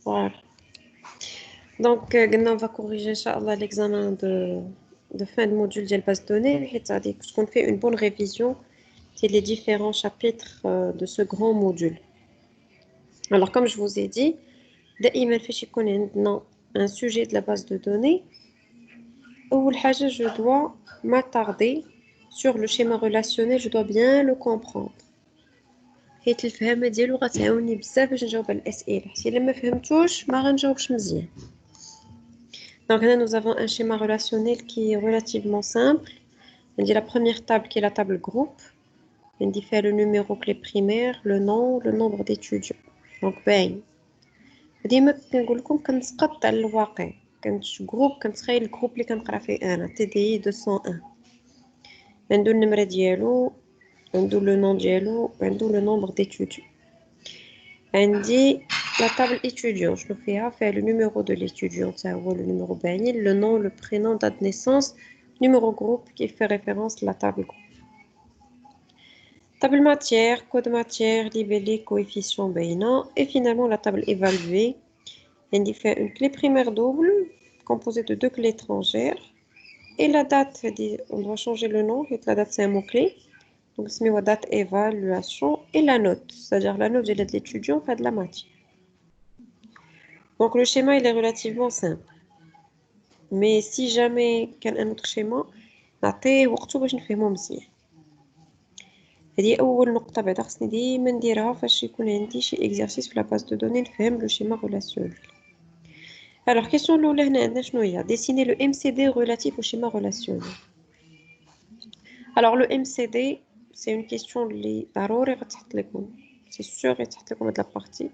Voilà. Donc, on va corriger, Inch'Allah, l'examen de fin de module de base de données. C'est-à-dire qu'on fait une bonne révision des les différents chapitres de ce grand module. Alors, comme je vous ai dit, دائما فاش يكون عندنا un sujet de la base de données, أول حاجة, je dois m'attarder sur le schéma relationnel, je dois bien le comprendre. حيت الفهم ديالو غتعاوني بزاف باش نجاوب على الأسئلة. حيت إلا ما فهمتوش ما غنجاوبش مزيان. Donc là, nous avons un schéma relationnel qui est relativement simple. On dit la première table qui est la table groupe. On dit faire le numéro clé primaire, le nom, le nombre d'étudiants. Donc, باين. ديما كنقول لكم كنسقط على الواقع. كنتخيل الجروب اللي كنقرا فيه انا TDI 201. عنده النمرة ديالو, عنده le nom ديالو, عنده le nombre d'étudiants. عندي la table étudiant, je le fais faire le numéro de l'étudiant, ça le numéro banni, le nom, le prénom, date de naissance, numéro groupe qui fait référence à la table groupe. Table matière, code matière, libellé, coefficient baina, et finalement la table évaluée. On y fait une clé primaire double composée de deux clés étrangères. Et la date, on doit changer le nom, et la date c'est un mot-clé. Donc c'est la date évaluation et la note, c'est-à-dire la note de l'étudiant fait de la matière. Donc le schéma il est relativement simple. Mais si jamais il y a un autre schéma, نعطيه وقته باش نفهمو مزيان. هذه أول نقطة بعدا خصني ديما نديرها فاش يكون عندي شي exercice في la base de données نفهم le schéma relationnel. Alors question الأولى هنا عندنا شنو هي؟ Dessiner le MCD relatif au schéma relationnel. Alors le MCD c'est une question اللي ضروري غتحط لكم. C'est sûr يتحط لكم هاد la partie.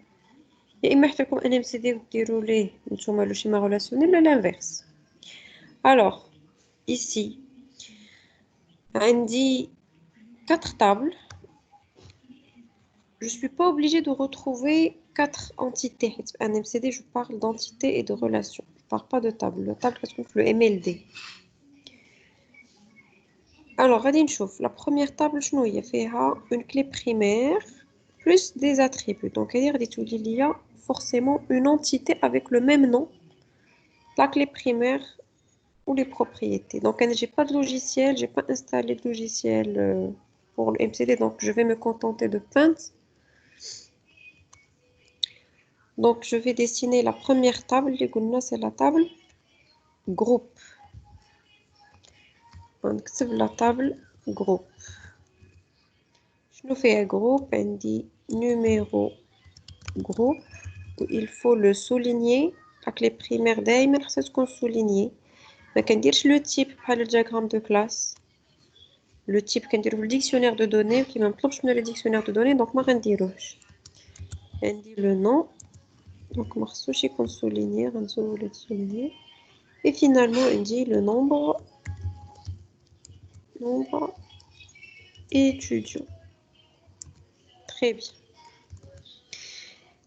يا إما يحط لكم un MCD وديروا ليه نتوما le schéma relationnel ou l'inverse. Alors, ici, on dit 4 tables. Je ne suis pas obligée de retrouver 4 entités. Un MCD, je parle d'entités et de relations. Je ne parle pas de table. La table, c'est le MLD. Alors, la première table, il y a une clé primaire plus des attributs. Donc, il y a forcément une entité avec le même nom. La clé primaire ou les propriétés. Donc, je n'ai pas de logiciel, je n'ai pas installé de logiciel pour le MCD, donc je vais me contenter de Paint. Donc, je vais dessiner la première table, c'est la table groupe. Donc, c'est la table groupe. Je nous fais un groupe, on dit numéro groupe. Il faut le souligner. La clé primaire d'ailleurs, c'est ce qu'on souligne. Mais on dit le type, pas le diagramme de classe. Le type qu'on dit le dictionnaire de données, qui m'implique le dictionnaire de données, donc je vais dire le nom. Donc, je vais souligner, et finalement, on dit le nombre étudiants. Très bien.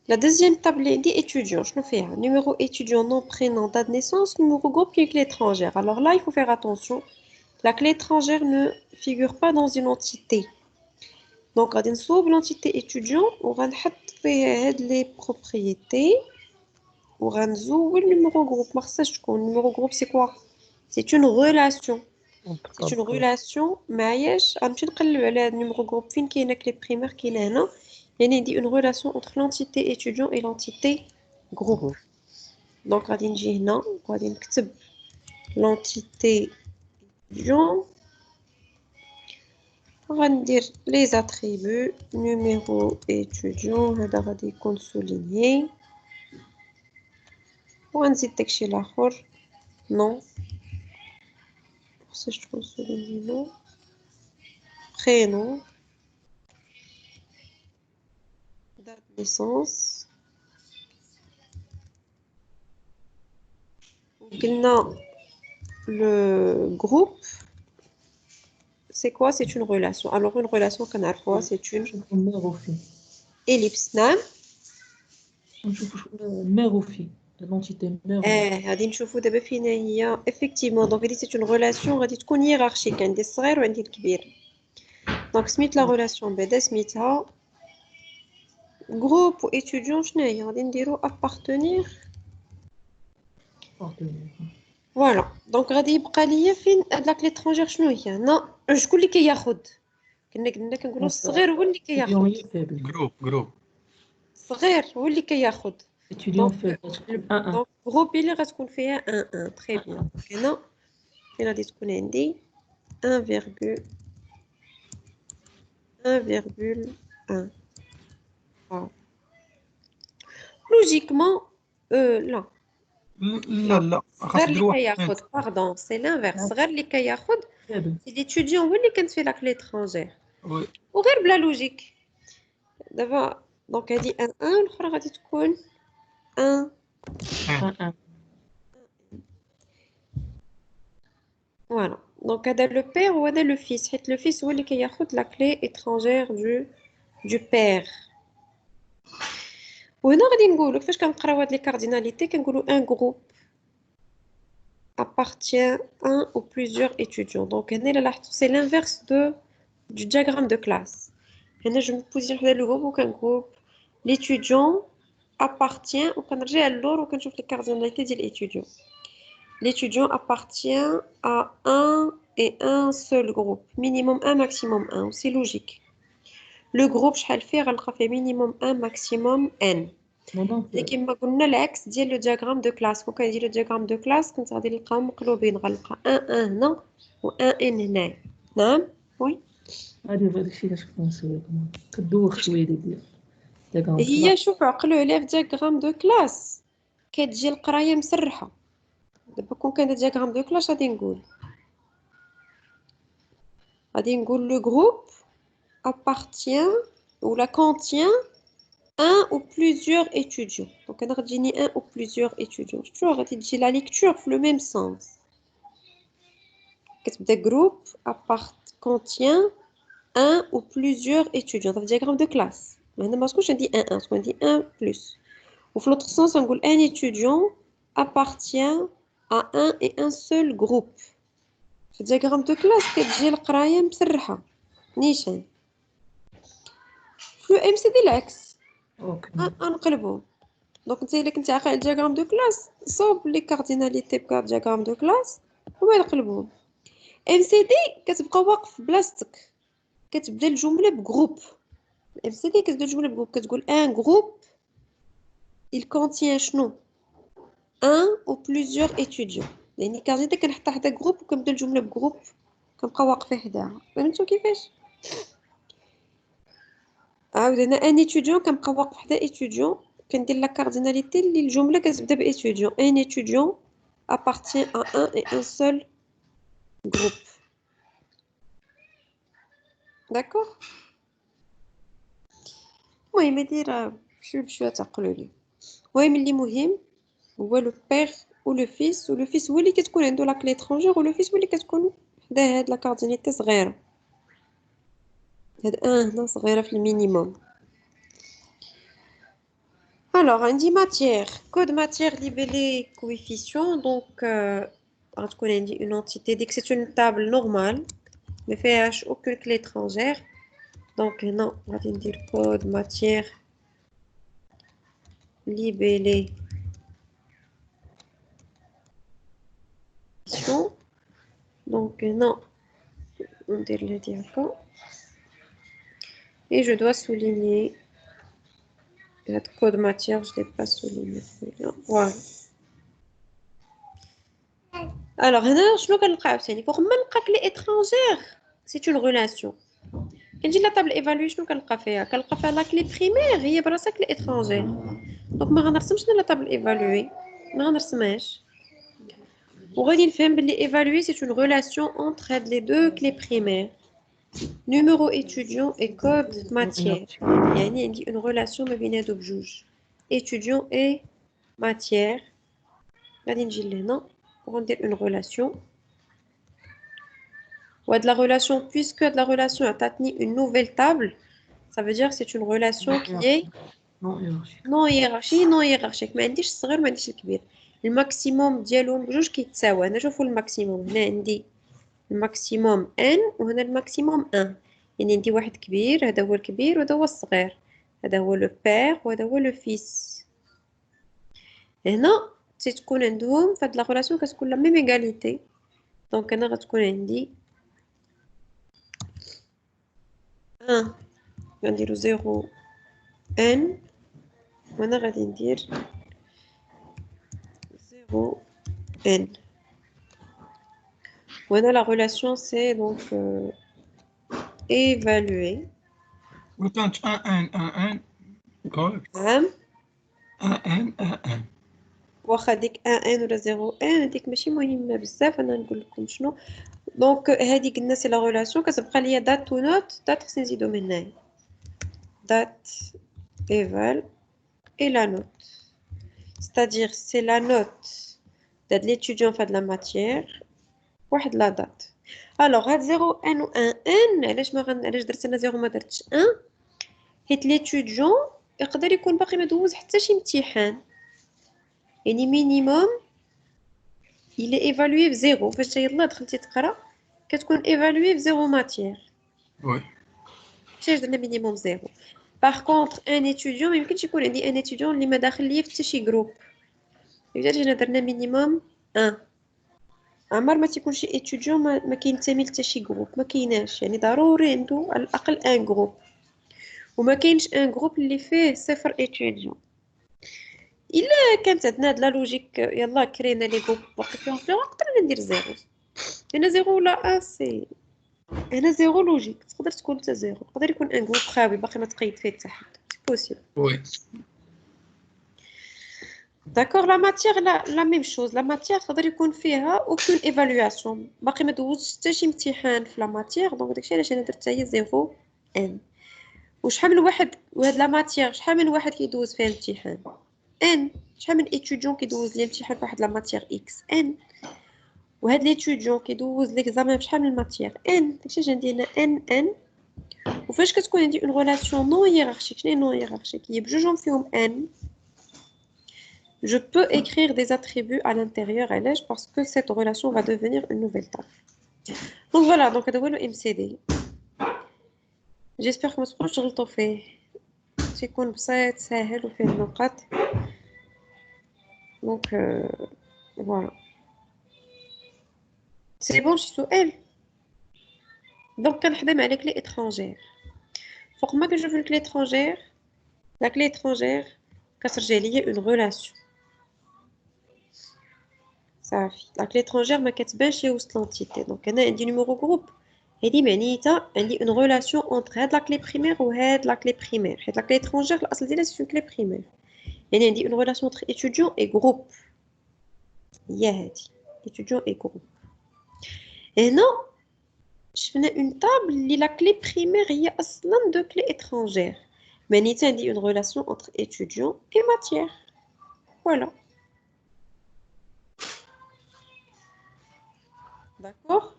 La deuxième table dit étudiant. Je le fais. Numéro étudiant, nom, prénom, date de naissance, numéro groupe qui est clé étrangère. Alors là, il faut faire attention. La clé étrangère ne figure pas dans une entité. Donc, on va l'entité étudiant, on va mettre les propriétés, on va le numéro groupe. Le numéro groupe, c'est quoi? C'est une relation. C'est une relation, mais on va le numéro groupe, fin qui est la clé primaire qui est là. Il y a une relation entre l'entité étudiant et l'entité groupe. Donc, on va dire l'entité étudiant. On va dire les attributs, numéro étudiant, on va souligner. On va dire l'autre, non. Si je trouve souligner, non. Prénom. Date de naissance. Le groupe. C'est quoi? C'est une relation. Alors, une relation qu'on a quoi? C'est une ellipse. Non? Mère ou fille. L'entité mère. Effectivement, donc c'est une relation hiérarchique. عندي الصغير وعندي الكبير. Donc, smith la relation بدا سميتها جروب وإتيديون شنو هي غادي نديرو appartenir. فوالا دونك غادي يبقى ليا فين هاد ليترونجير شنو هي نو شكون اللي كياخد كنا كنقولوا الصغير هو اللي كياخد جروب الصغير هو اللي كياخد étudiant faible دونك جروب اللي غتكون فيها 1 تري بيان هنا فين غادي تكون عندي 1,1,1 لوجيكمون لا لا غير اللي كياخد باردون سي لانفيرس غير اللي كياخد سي ليتيديون هو اللي كنت في لاك ليترونجير وغير بلا لوجيك دابا دونك هادي 1 الاخرى غادي تكون 1 فوالا دونك هذا لو بير وهذا لو فيس حيت لو فيس هو اللي كياخد لا كلي étrangère du père وهنا غادي نقولوا كيفاش كنقراو هاد لي كارديناليتي كنقولوا ان جروب appartient un ou plusieurs étudiants donc هنا الا لاحظتوا سي l'inverse du diagramme de classe هنا جو مبوزيون حدا لو جروب وكنقول l'étudiant appartient وكنرجع للور وكنشوف لي كارديناليتي ديال l'étudiant l'étudiant appartient à un et un seul groupe minimum 1 maximum 1 c'est logique le groupe شحال فيه غنلقى فيه minimum 1 maximum n كما قلنا العكس ديال لو دياغرام دو كلاس كون كندير لو دياغرام دو كلاس كنت غادي نلقاهم مقلوبين غنلقى 1 هنا و 1 ان هنا نعم وي هادي الشيء اللي كنت نسوي كدوخ شويه ديال هي شوف عقلوا عليها في دياغرام دو كلاس كتجي القرايه مسرحه دابا كون كان دياغرام دو كلاس غادي نقول لو جروب appartient ou la contient un ou plusieurs étudiants. Donc, on a dit un ou plusieurs étudiants. Toujours, on dit la lecture dans le même sens. Le groupe contient un ou plusieurs étudiants. C'est un diagramme de classe. Maintenant, je dis un, on dit un plus. Ou dans l'autre sens, on dit un étudiant appartient à un et un seul groupe. C'est un diagramme de classe qui dit le qraïa مسرحة. نيشان. Le MCD l'axe. نقلبو دونك انت الا كنتي عاقل على الدياغرام دو كلاس صوب لي كارديناليتي بكا دياغرام دو كلاس وما نقلبوهم ام سي دي كتبقى واقف بلاصتك كتبدا الجمله بجروب ام سي دي كتبدا الجمله بجروب كتقول ان جروب il contient شنو un ou plusieurs étudiants يعني كارديناليتي كنحطها حدا جروب وكنبدا الجمله بجروب كنبقى واقفه حداها فهمتوا كيفاش عاودنا ان étudiant كنبقى واقف حدا étudiant كندير لا كارديناليتي اللي الجمله كتبدا بإتيديون ان étudiant appartient à un et un seul groupe d'accord المهم ندير بشويه تعقلوا لي المهم اللي مهم هو لو بير و لو فيس هو اللي كتكون عنده لا كلي étrangère و لو فيس هو اللي كتكون حدا هاد لا كارديناليتي صغيره هاد هنا صغيره في المينيموم Alors, on dit matière, code matière libellé coefficient, donc on dit une entité, dès que c'est une table normale, ne fait aucune clé étrangère, donc non, on va dire code matière libellé coefficient, donc non, on dit le diagramme, et je dois souligner le code matière, je ne l'ai pas souligné, voilà. Alors, هنا شنو كنلقى عاوتاني فوق ما نلقى كلي étrangère c'est une relation كنجي لا طابل ايفالوي شنو كنلقى فيها لا كلي بريمير هي براسها كلي étrangère دونك ما غنرسمش لا طابل ايفالوي ما غنرسمهاش وغادي نفهم بلي ايفالوي c'est une relation entre les deux clés primaires numéro étudiant et code matière يعني عندي une relation ما بين هادو بجوج étudiant et matière غادي نجي لهنا pour dire une relation. Ou de la relation, puisque de la relation a atteint une nouvelle table, ça veut dire que c'est une relation qui est non hiérarchique. ما عنديش الصغير ما عنديش الكبير. الماكسيموم ديالهم بجوج كيتساوى. أنا شوفوا الماكسيموم هنا عندي الماكسيموم n وهنا الماكسيموم 1. يعني عندي واحد كبير هذا هو الكبير وهذا هو الصغير. هذا هو لو بير وهذا هو لو فيس. هنا تكون عندهم فهاد لا ريلاسيون كتكون لا ميم ايغاليتي. دونك انا غتكون عندي 1 غنديرو 0 ان وانا غادي ندير 0 n. Voilà, la relation, c'est donc évaluer. We can't 1 correct. 1 واخا ديك 1 ولا 0 هذيك ماشي مهمه بزاف. انا نقول لكم شنو دونك هذه قلنا سي لا ريلاسيون كتبقى ليا دات و نوت. دات خصني نزيدو من هنايا دات ايفال et la note, c'est-à-dire c'est la note de l'étudiant fait de la matière واحد لا دات. alors هاد 0 n و 1 n علاش درت انا 0 ما درتش 1 حيت ليتوديون يقدر يكون باقي ما دوز حتى شي امتحان. يعني مينيموم il est évalué بزيرو. فاش يلاه دخلتي تقرا كتكون évalué بزيرو ماتيير. Oui. شاش درنا مينيموم زيرو. باغ كونطخ ان étudiant ما يمكنش يكون عندي ان étudiant اللي ما داخل ليا في حتى شي جروب. اذا جينا درنا مينيموم 1 عمر ما تيكون شي étudiant ما كينتمي لتا شي جروب. ما كايناش. يعني ضروري عنده على الاقل ان جروب. وما كاينش ان جروب اللي فيه 0 étudiant. الا كانت عندنا هاد لا لوجيك يلا كرينا لي جروب باقي فيهم فلوس نقدر ندير زيرو. هنا زيرو ولا سي هنا زيرو لوجيك. تقدر تكون حتى زيرو. يقدر يكون ان جروب خاوي باقي ما تقيد فيه حتى حد. سي بوسيبل. Oui. داكور. لا ماتيير لا ميم شوز. لا ماتيير تقدر يكون فيها اوكون ايفالواسيون. باقي ما دوزتش حتى شي امتحان في لا ماتيير. دونك داكشي علاش انا درت هي زيرو ان. وشحال من واحد وهاد لا ماتيير شحال من واحد كيدوز فيها الامتحان ان. شحال من étudiant كيدوز لي امتحان فواحد لا ماتيير اكس ان. وهاد ليتوديون كيدوز ليكزامان بشحال من ماتيير ان. داكشي عندي هنا ان. وفاش كتكون عندي اون ريلاسيون نون هيرارشيك. شنو هي نون هيرارشيك؟ هي بجوجهم فيهم ان. je peux écrire des attributs à l'intérieur علاش parce que cette relation va devenir une nouvelle table. donc voilà. donc هذا هو لو ام سي دي. j'espère que ما تبقاوش تغلطوا فيه. تيكون بسيط ساهل وفيه النقاط. donc voilà. سي بون. شي سؤال؟ دونك كنخدم على كلي اترونجير. فوق ما كنشوف الكلي اترونجير لا كلي اترونجير كترجع ليا اون ريلاسيون صافي. لا كلي اترونجير ما كتبانش وسط لونتيتي. دونك انا عندي نيميرو جروب. هادي معنيتها عندي اون ريلاسيون اونطر هاد لا كلي بريمير وهاد لا كلي بريمير. حيت لا كلي اترونجير الاصل ديالها سي اون كلي بريمير. يعني عندي اون ريلاسيون اونطر étudiant اي جروب. هي هادي étudiant اي جروب. هنا شفنا اون تابل اللي لا كلي بريمير هي اصلا دو كلي اترونجير. معنيتها عندي اون ريلاسيون اونطر étudiant اي ماتيير. فوالا. داكوغ.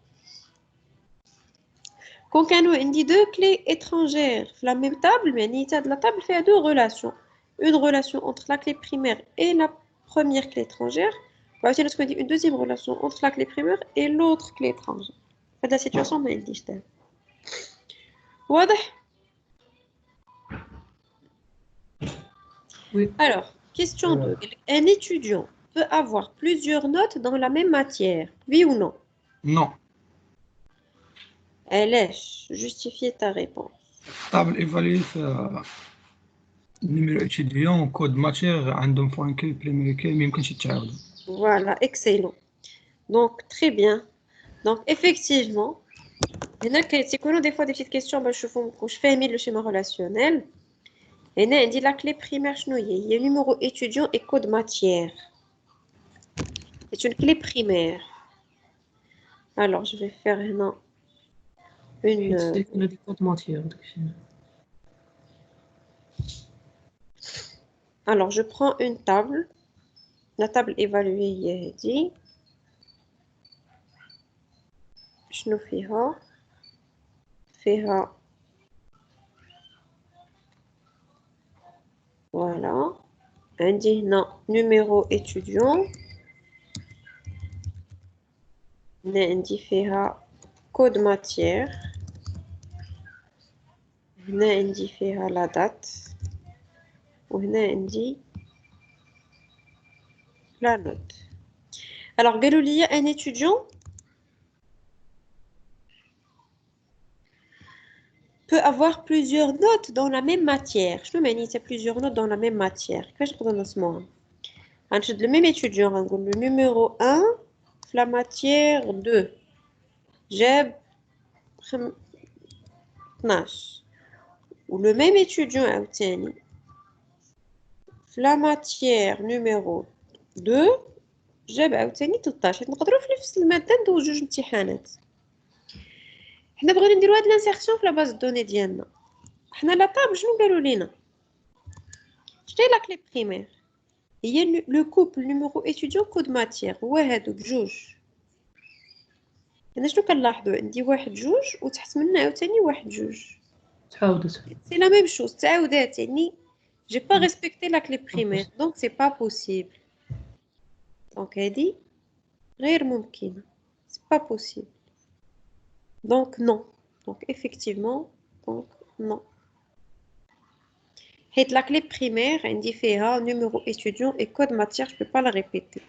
كون كانوا عندي دو كلي étrangères في لا ميم تابل معنيتها هاد لا تابل فيها دو ريلاسيون. اون ريلاسيون اونطر لا كلي بريمير اي لا بروميير كلي étrangère. وعاوتاني تكون عندي اون دوزيام ريلاسيون اونطر لا كلي بريمير اي لوطر كلي étrangère. هاد لا سيتواسيون ما عنديش دابا. واضح؟ Oui. Alors, question 2. Un étudiant peut avoir plusieurs notes dans la même matière, oui ou non? Non. علاش؟ justifier ta réponse. طابل ايفالي في نيميرو اتيديون كود ماتير عندهم فرانكي بليميريكي ما يمكنش يتعاودوا. Voilà, excellent. Donc, très bien. Donc, effectivement, هنا كيكونوا des fois des petites questions باش نشوفوا واش فاهمين le schéma relationnel. هنا عندي la clé primaire شنو هي numéro étudiant et code matière. C'est une clé primaire. Alors, je vais faire هنا une حيت كنا ديك كود ماتيير داكشي. alors je prends une table. La table évaluée هي هادي. شنو فيها voilà. عندي هنا numéro étudiant. هنا عندي فيها code matière. هنا عندي فيها la date. وهنا عندي la note. Alors قالوا لي un étudiant peut avoir plusieurs notes dans la même matière. شنو معناتها plusieurs notes dans la même matière؟ كيفاش نقدروا نسموها؟ غنشد le même étudiant غنقول le numéro 1 في la matière 2 جاب 12 و le même étudiant عاوتاني في la matière numéro 2 جاب عاوتاني 13. نقدروا في نفس الماده ندوزو جوج امتحانات. حنا بغينا نديرو هاد لانسيرسيون في لا باز دوني ديالنا. حنا لا طابل شنو قالوا لينا؟ شنو هي لا كلي بريمير؟ هي لو كوبل نيميرو اتيديون كود ماتيير هو هادوك جوج. انا شنو كنلاحظوا عندي واحد جوج وتحت منه عاوتاني واحد جوج تعاودت. سي لا ميم شوز تعاودات يعني j'ai pas respecté la clé primaire donc c'est pas possible. donc هادي غير ممكنة c'est pas possible donc non. donc effectivement donc non. حيت la clé primaire عندي فيها numéro étudiant et code matière je peux pas la répéter.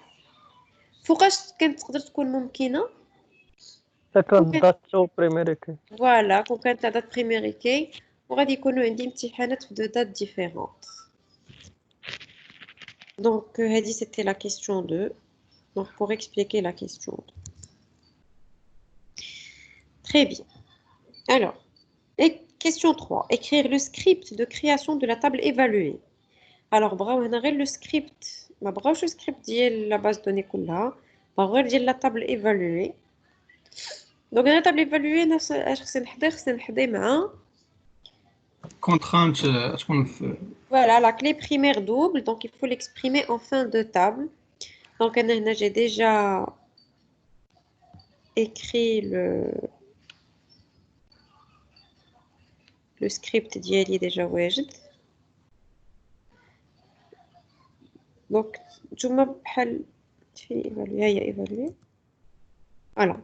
فوقاش كانت تقدر تكون ممكنة؟ كانت داتو بريميريكي. فوالا كون كانت لا دات بريميريكي وغادي يكونوا عندي امتحانات في دو دات ديفيرونت. دونك هذه c'était la question 2. donc pour expliquer la question 2. Très bien. Alors, question 3. Écrire le script de création de la table évaluée. Alors, bravo, on a le script. ما بغاوش le script ديال la base de données كلها. بغاو غير ديال la table évaluée. Donc, la table évaluée, اش خصني نحضي مع contrainte تكون في voilà la clé primaire double. Donc, il faut l'exprimer en fin de table. Donc, j'ai déjà écrit le script ديالي déjà واجد. donc نتوما بحال في évaluer هي évaluer voilà.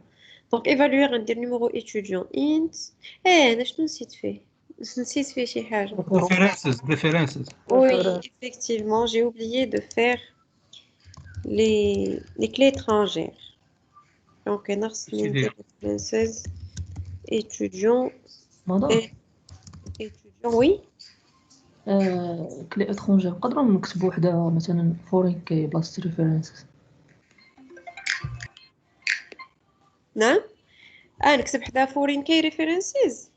donc évaluer غندير numéro étudiant int. انا شنو نسيت فيه؟ نسيت فيه شي حاجه. differences oui effectivement j'ai oublié de faire les clés étrangères. donc انا خصني ندير française étudiant ماذا؟ étudiant oui. كلي اترونجي نقدروا نكتبوا وحده مثلا فورين كي بلاصه ريفيرنسز. نعم نكتب حدا فورين كي ريفيرنسز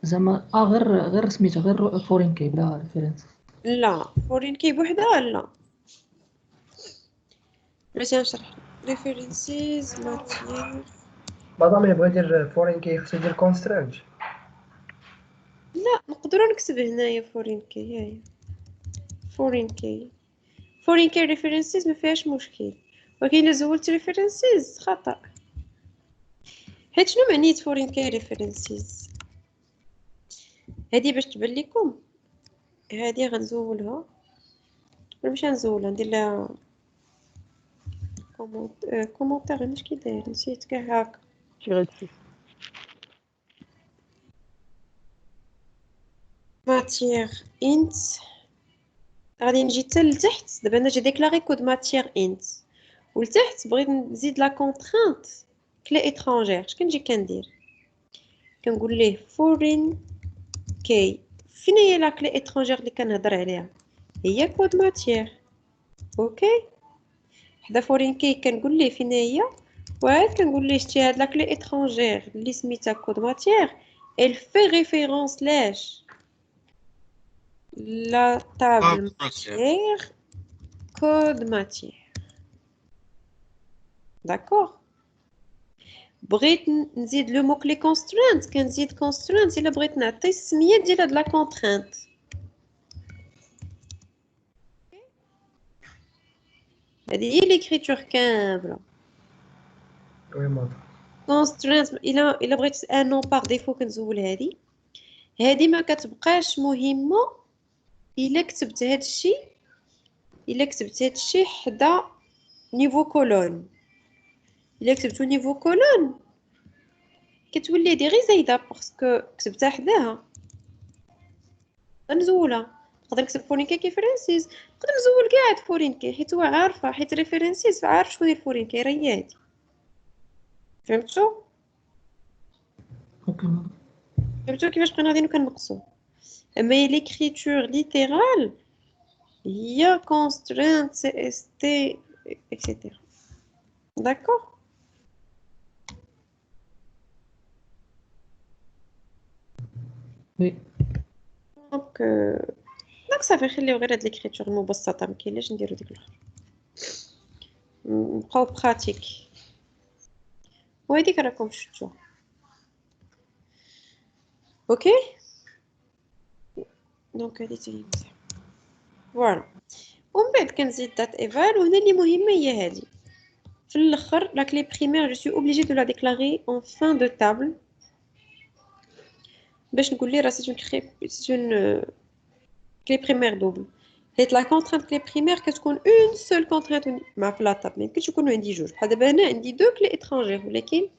زعما غير سميتها غير فورين كي بلا ريفيرنس. لا فورين كي بوحدها لا. باش نشرح ريفيرنسز ماتيير. بعضهم يبغى يدير فورين كي خصو يدير كونسترانت. لا نقدروا نكتب هنايا فورين كي هاي فورين كي ريفيرنسز ما فيهاش مشكل. ولكن الا زولت ريفيرنسز خطا. حيت شنو معنيت فورين كي ريفيرنسز؟ هذه باش تبان لكم هذه غنزولها ولا مش غنزولها ندير لها كومونتير. انا اش كي داير نسيت كاع هكا ماتيير انت. غادي نجي حتى لتحت. دابا انا جي ديكلاري كود ماتيير انت ولتحت بغيت نزيد لا كونترانت كلي اترونجير. اش كنجي كندير؟ كنقول ليه فورين كي. فين هي لا كلي اترونجير اللي كنهضر عليها؟ هي كود ماتيير. اوكي حدا فورين كي كنقول ليه فين هي وعاد كنقول ليه شتي هاد لا كلي اترونجير اللي سميتها كود ماتيير elle fait référence لاش la table matière code matière. d'accord. بغيت نزيد لو مو كلي constraint كنزيد constraint الا بغيت نعطي السميه ديال هاد لا contrainte. هذه هي ليكريتور كامله. وي ماضي constraint الا بغيت ان نون باغ ديفو كنزول هذه ما كتبقاش مهمه الا كتبت هادشي حدا نيفو كولون. الا كتبتو نيفو كولون كتولي هادي غير زايده باسكو كتبتها حداها غنزولها نقدر نكتب فورينكي كيف فرنسيز، نقدر نزول قاعد فورينكي حيت هو عارفه، حيت ريفرنسيز عارف شكون هي الفورينكي رياتي. فهمتوا اوكي ماما. فهمتوا كيفاش بقينا غاديين كنقصوا. اما ليكريتور ليترال هي constraint CST etc. D'accord. وي دونك صافي نخليو غير هاد ليكريتور المبسطه، مكاينلاش نديرو ديك الاخر، نبقاو براتيك وهاديك راكم شفتوها. اوكي دونك هادي تاهي مزيان فوالا. ومن بعد كنزيد دات ايفال، وهنا اللي مهمه هي هادي في الاخر لا كلي بريمير جو سوي اوبليجي دو لا ديكلاري اون فان دو تابل باش نقول لي راه سي اون كلي بريمير دوبل، حيت لا كونترانت كلي بريمير كتكون اون سول كونترانت مع في لاطاب، ما يمكنش يكونوا عندي جوج. بحال دابا هنا عندي دو كلي اترونجير، ولكن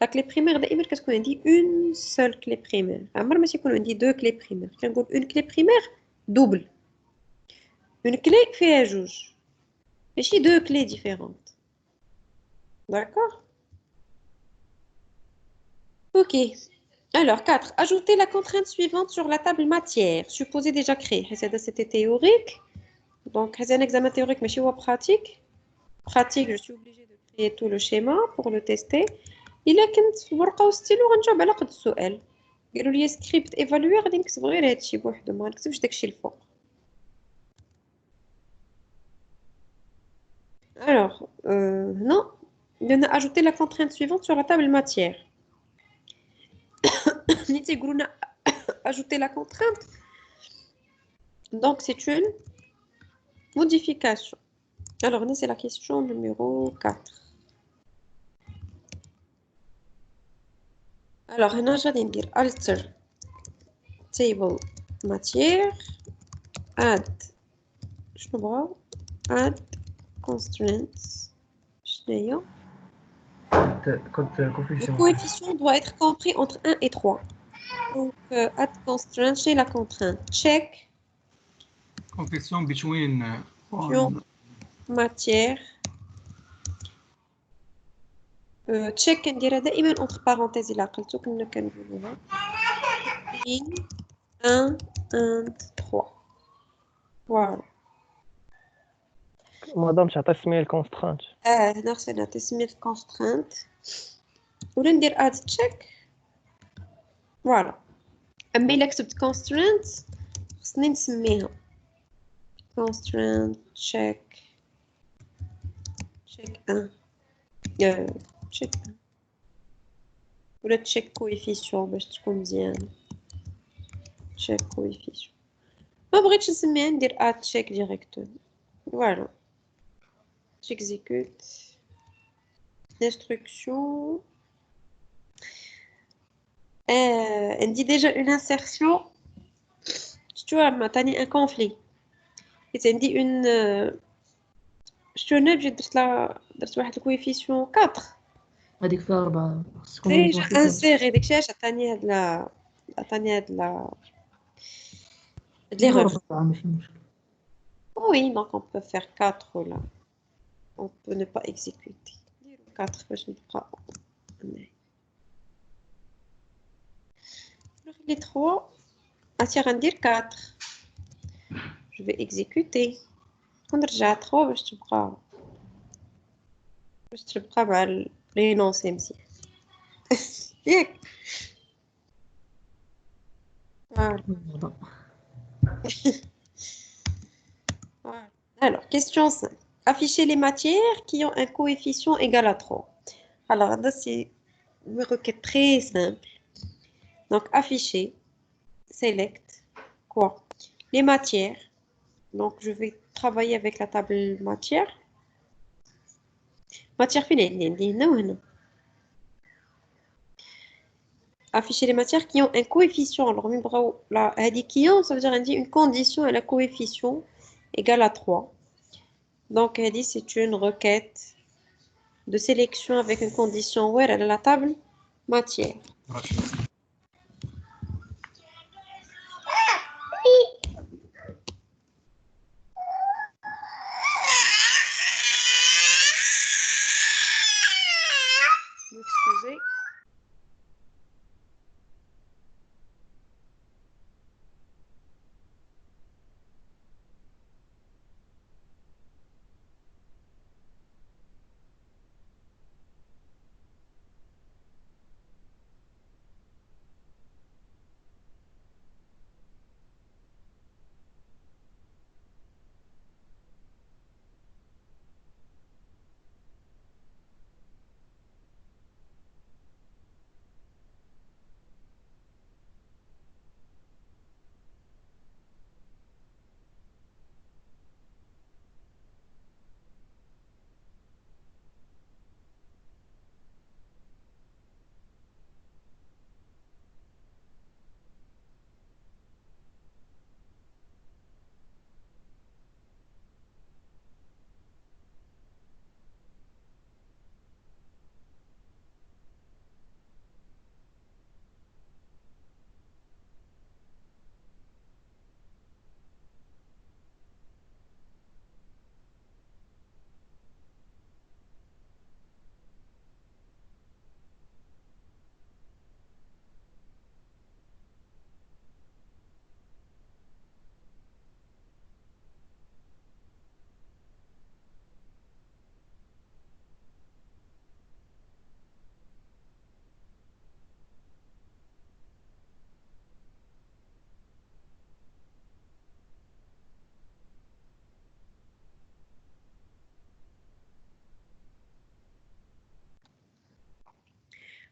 لا كلي بريمير دائما كتكون عندي اون سول كلي بريمير، عمر ما تيكون عندي دو كلي بريمير. كنقول اون كلي بريمير دوبل، اون كلي فيها جوج ماشي دو كلي ديفيرونت. D'accord. Ok. Alors, 4. Ajouter la contrainte suivante sur la table matière, supposée déjà créée. C'était théorique. Donc, c'est un examen théorique, mais chez moi, pratique. Pratique, je suis obligée de créer tout le schéma pour le tester. Il a كنت ورقة وستيلو غنجاوب على قد السؤال. قالوا لي سكريبت ايفالوي غادي نكتب غير هادشي بوحدو، ما نكتبش داكشي الفوق. Alors, non. On a ajouté la contrainte suivante sur la table matière. Ajouter la contrainte. Donc, c'est une modification. Alors, c'est la question numéro 4. Alors, on a déjà alter table matière, add, je vois, add constraints. كنت Le confusion. coefficient doit être compris entre 1 et 3. Donc, add constraint chez la contrainte. Check. Competition between matière. Check نديرها دائما entre parenthèses إلا عقلتو كنا كنقولوها. 1 3. Voilà. مادام تعطي سميه الكونسترانت. هنا خصنا تسمية constraint ولا ندير add check. Voilà. أما إلا كتبت constraint خصني نسميها constraint check 1 check 1 ولا check coefficient باش تكون مزيانة. check coefficient ما بغيتش نسميها ندير add check directement. Voilà. J'exécute l'instruction. Elle dit déjà une insertion. Tu vois, maintenant un conflit. Et elle dit une. Je te dis, j'ai درت coefficient 4. هذيك فيها 4 Déjà inséré. داك الشيء عطاني هاد لا هاد l'erreur. ماشي مشكل. Oui, donc on peut faire 4 là. On peut ne pas exécuter. 4 باش نبقى. Les 3. Tiens, on dire 4. Je vais exécuter. On رجع 3 باش تبقى مع l'énoncé مزيان. ياك. Voilà. Alors, question 5. Afficher les matières qui ont un coefficient égal à 3. Alors, là, c'est une requête très simple. Donc, afficher, select, quoi? Les matières. Donc, je vais travailler avec la table matière. Matière finale. Afficher les matières qui ont un coefficient. Alors, là, qui ont, ça veut dire une condition et un coefficient égal à 3. Donc, elle dit c'est une requête de sélection avec une condition where elle a la table matière.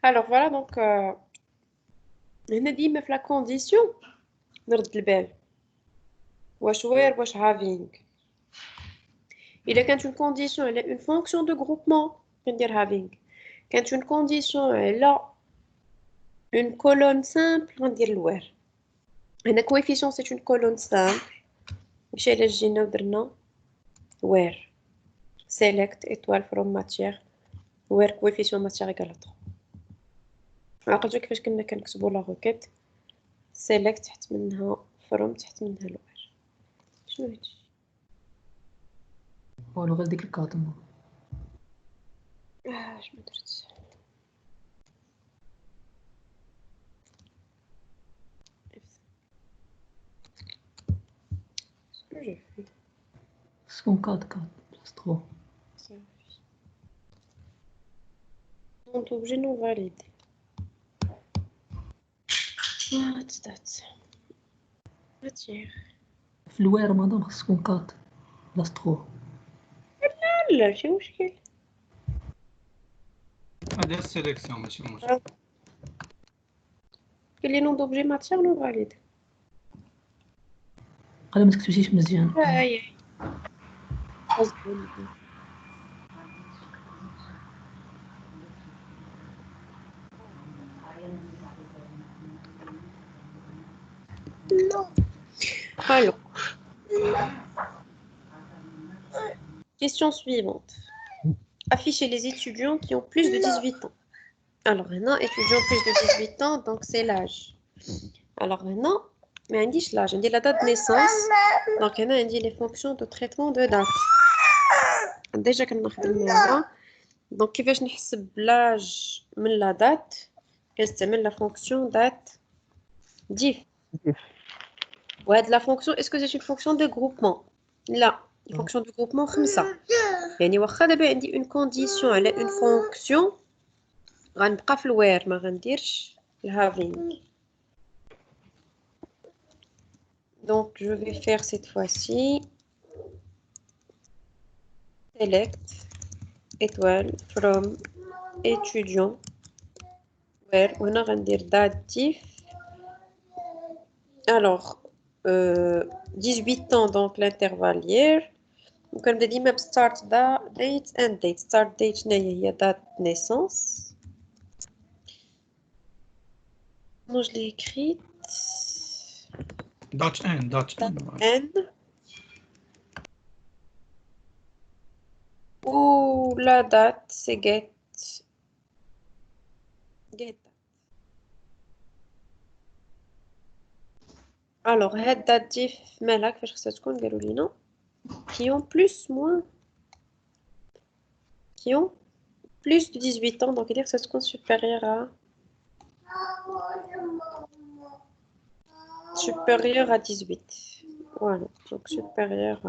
Alors voilà, donc, هنا ديما في la condition نرد البال واش وير واش having. إذا كانت une condition elle a une fonction de groupement ندير having. كانت une condition elle a une colonne simple ندير الوير. هنا coefficient c'est une colonne simple. مشي إلا جينا ودرنا where select étoile from matière where coefficient matière égale à 3. عقلتو كيفاش كنا كنكتبوا لا روكيت select تحت منها from تحت منها الوير. شنو هادشي؟ والو غير ديك الكاطمة. شنو درت؟ شنو j'ai fait؟ سكون كات بلس 3. On est obligé de nous valider. What's that? Matière. في الوير رمضان خص تكون كات بلس 3. لا ماشي مشكل. هذا السيليكسيون ماشي مشكل. قال لي نوض اوبجي ماتيير نو فاليد. قال ما تكتبشيش مزيان. هاي Alors, question suivante. Afficher les étudiants qui ont plus de 18 ans. Alors, maintenant, étudiants plus de 18 ans, donc c'est l'âge. Alors, maintenant, mais on dit l'âge, on dit la date de naissance. Donc, on dit les fonctions de traitement de date. Déjà, qu'on a fait donc, كيفاش نحسب l'âge من la date كنستعمل la fonction date diff. وهاد la fonction, est-ce que c'est une fonction de groupement? لا, une fonction de groupement 5. يعني واخا دابا عندي une condition على une fonction غنبقى في الوير ما غنديرش having. Donc je vais faire cette fois-ci select étoile from étudiant where وهنا غندير datif. Alors 18 ans donc l'intervalle hier. وكنبدا ديما ب start date and date. start date شنو هي date de naissance. Non, je l'ai écrite. Date N. N. Ou la date, c'est get. Get. Alors, head date diff malak فاش خصها تكون قالوا لينا qui ont plus moins qui ont plus de 18 ans donc dire que ça se compte supérieur à 18. Voilà, donc supérieur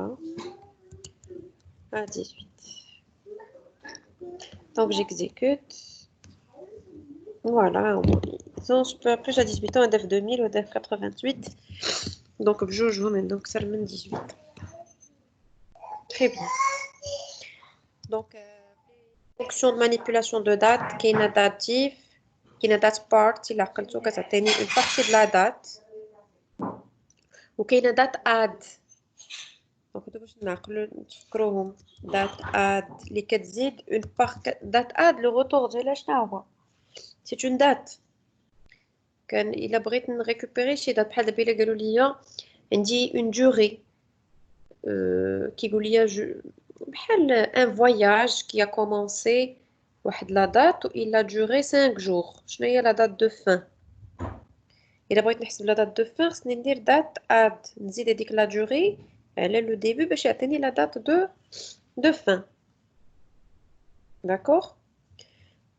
à 18. Donc j'exécute. Voilà, après j'ai 18 ans, un DEF 2000 ou DEF 88. Donc je joue maintenant que ça le 18. Très bien. Donc, fonction de manipulation de date, qui est une dative, qui est une date part, il a une partie de la date. Ou qui est une date add. Donc, نفكروهم date add اللي كتزيد une part date add le retour ديالها شنو هو؟ C'est une date. كان إلا بغيت نريكوبيري شي دات بحال دابا إلا قالوا لي عندي une durée كيقول لي بحال un voyage qui a commencé واحد la date il a duré 5 jours. شنو هي la date de fin؟ إلا بغيت نحسب la date de fin خصني ندير date add نزيد هذيك la durée على le début باش يعطيني la date de fin. D'accord?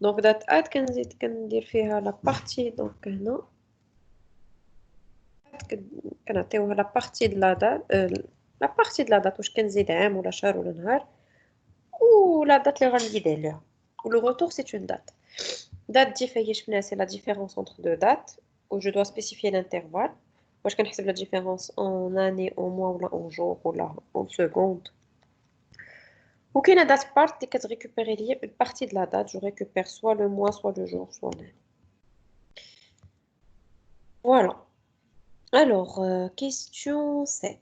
Donc date add كندير فيها la partie donc هنا كنعطيوها la partie de la date la partie de la date واش كنزيد عام ولا شهر ولا نهار ou la date اللي غنزيد عليها. Ou le retour c'est une date. Date diff هي شفناها c'est la différence entre deux dates où je dois spécifier l'intervalle. واش كنحسب la différence en année, en mois ou en jour ou en seconde Aucune date part et que récupérer une partie de la date. Je récupère soit le mois, soit le jour, soit l'année. Voilà. Alors, question 7.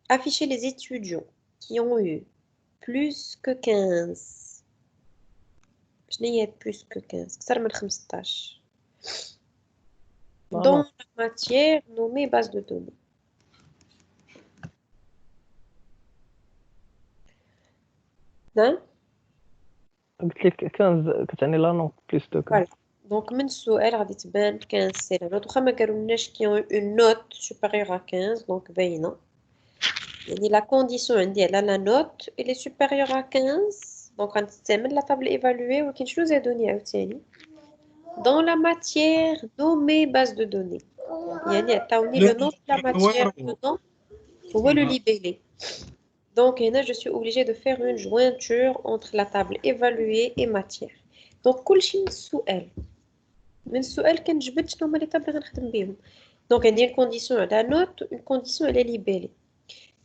Afficher les étudiants qui ont eu plus que 15. Je n'ai plus que 15. Ça me 15. Dans la matière nommée base de données. Non? قلت لك 15 كتعني لا نوت بليس دو 15. Voilà. Donc, من السؤال غادي تبان 15 سي لا نوت. واخا ما قالولناش كي ont une note supérieure à 15 donc باينه. يعني la condition عندي على la note elle est supérieure à 15 donc غنستعمل la table évaluée ولكن شنو زادوني عاوتاني dans la matière nommée base de données يعني عطاوني le nom de la matière dedans هو le libellé. Donc هنا je suis obligée de faire une jointure entre la table évaluée et matière. Donc كلشي من السؤال كنجبد شنو هما لي طاب اللي غنخدم بهم. دونك عندي une condition على note une condition على libellé.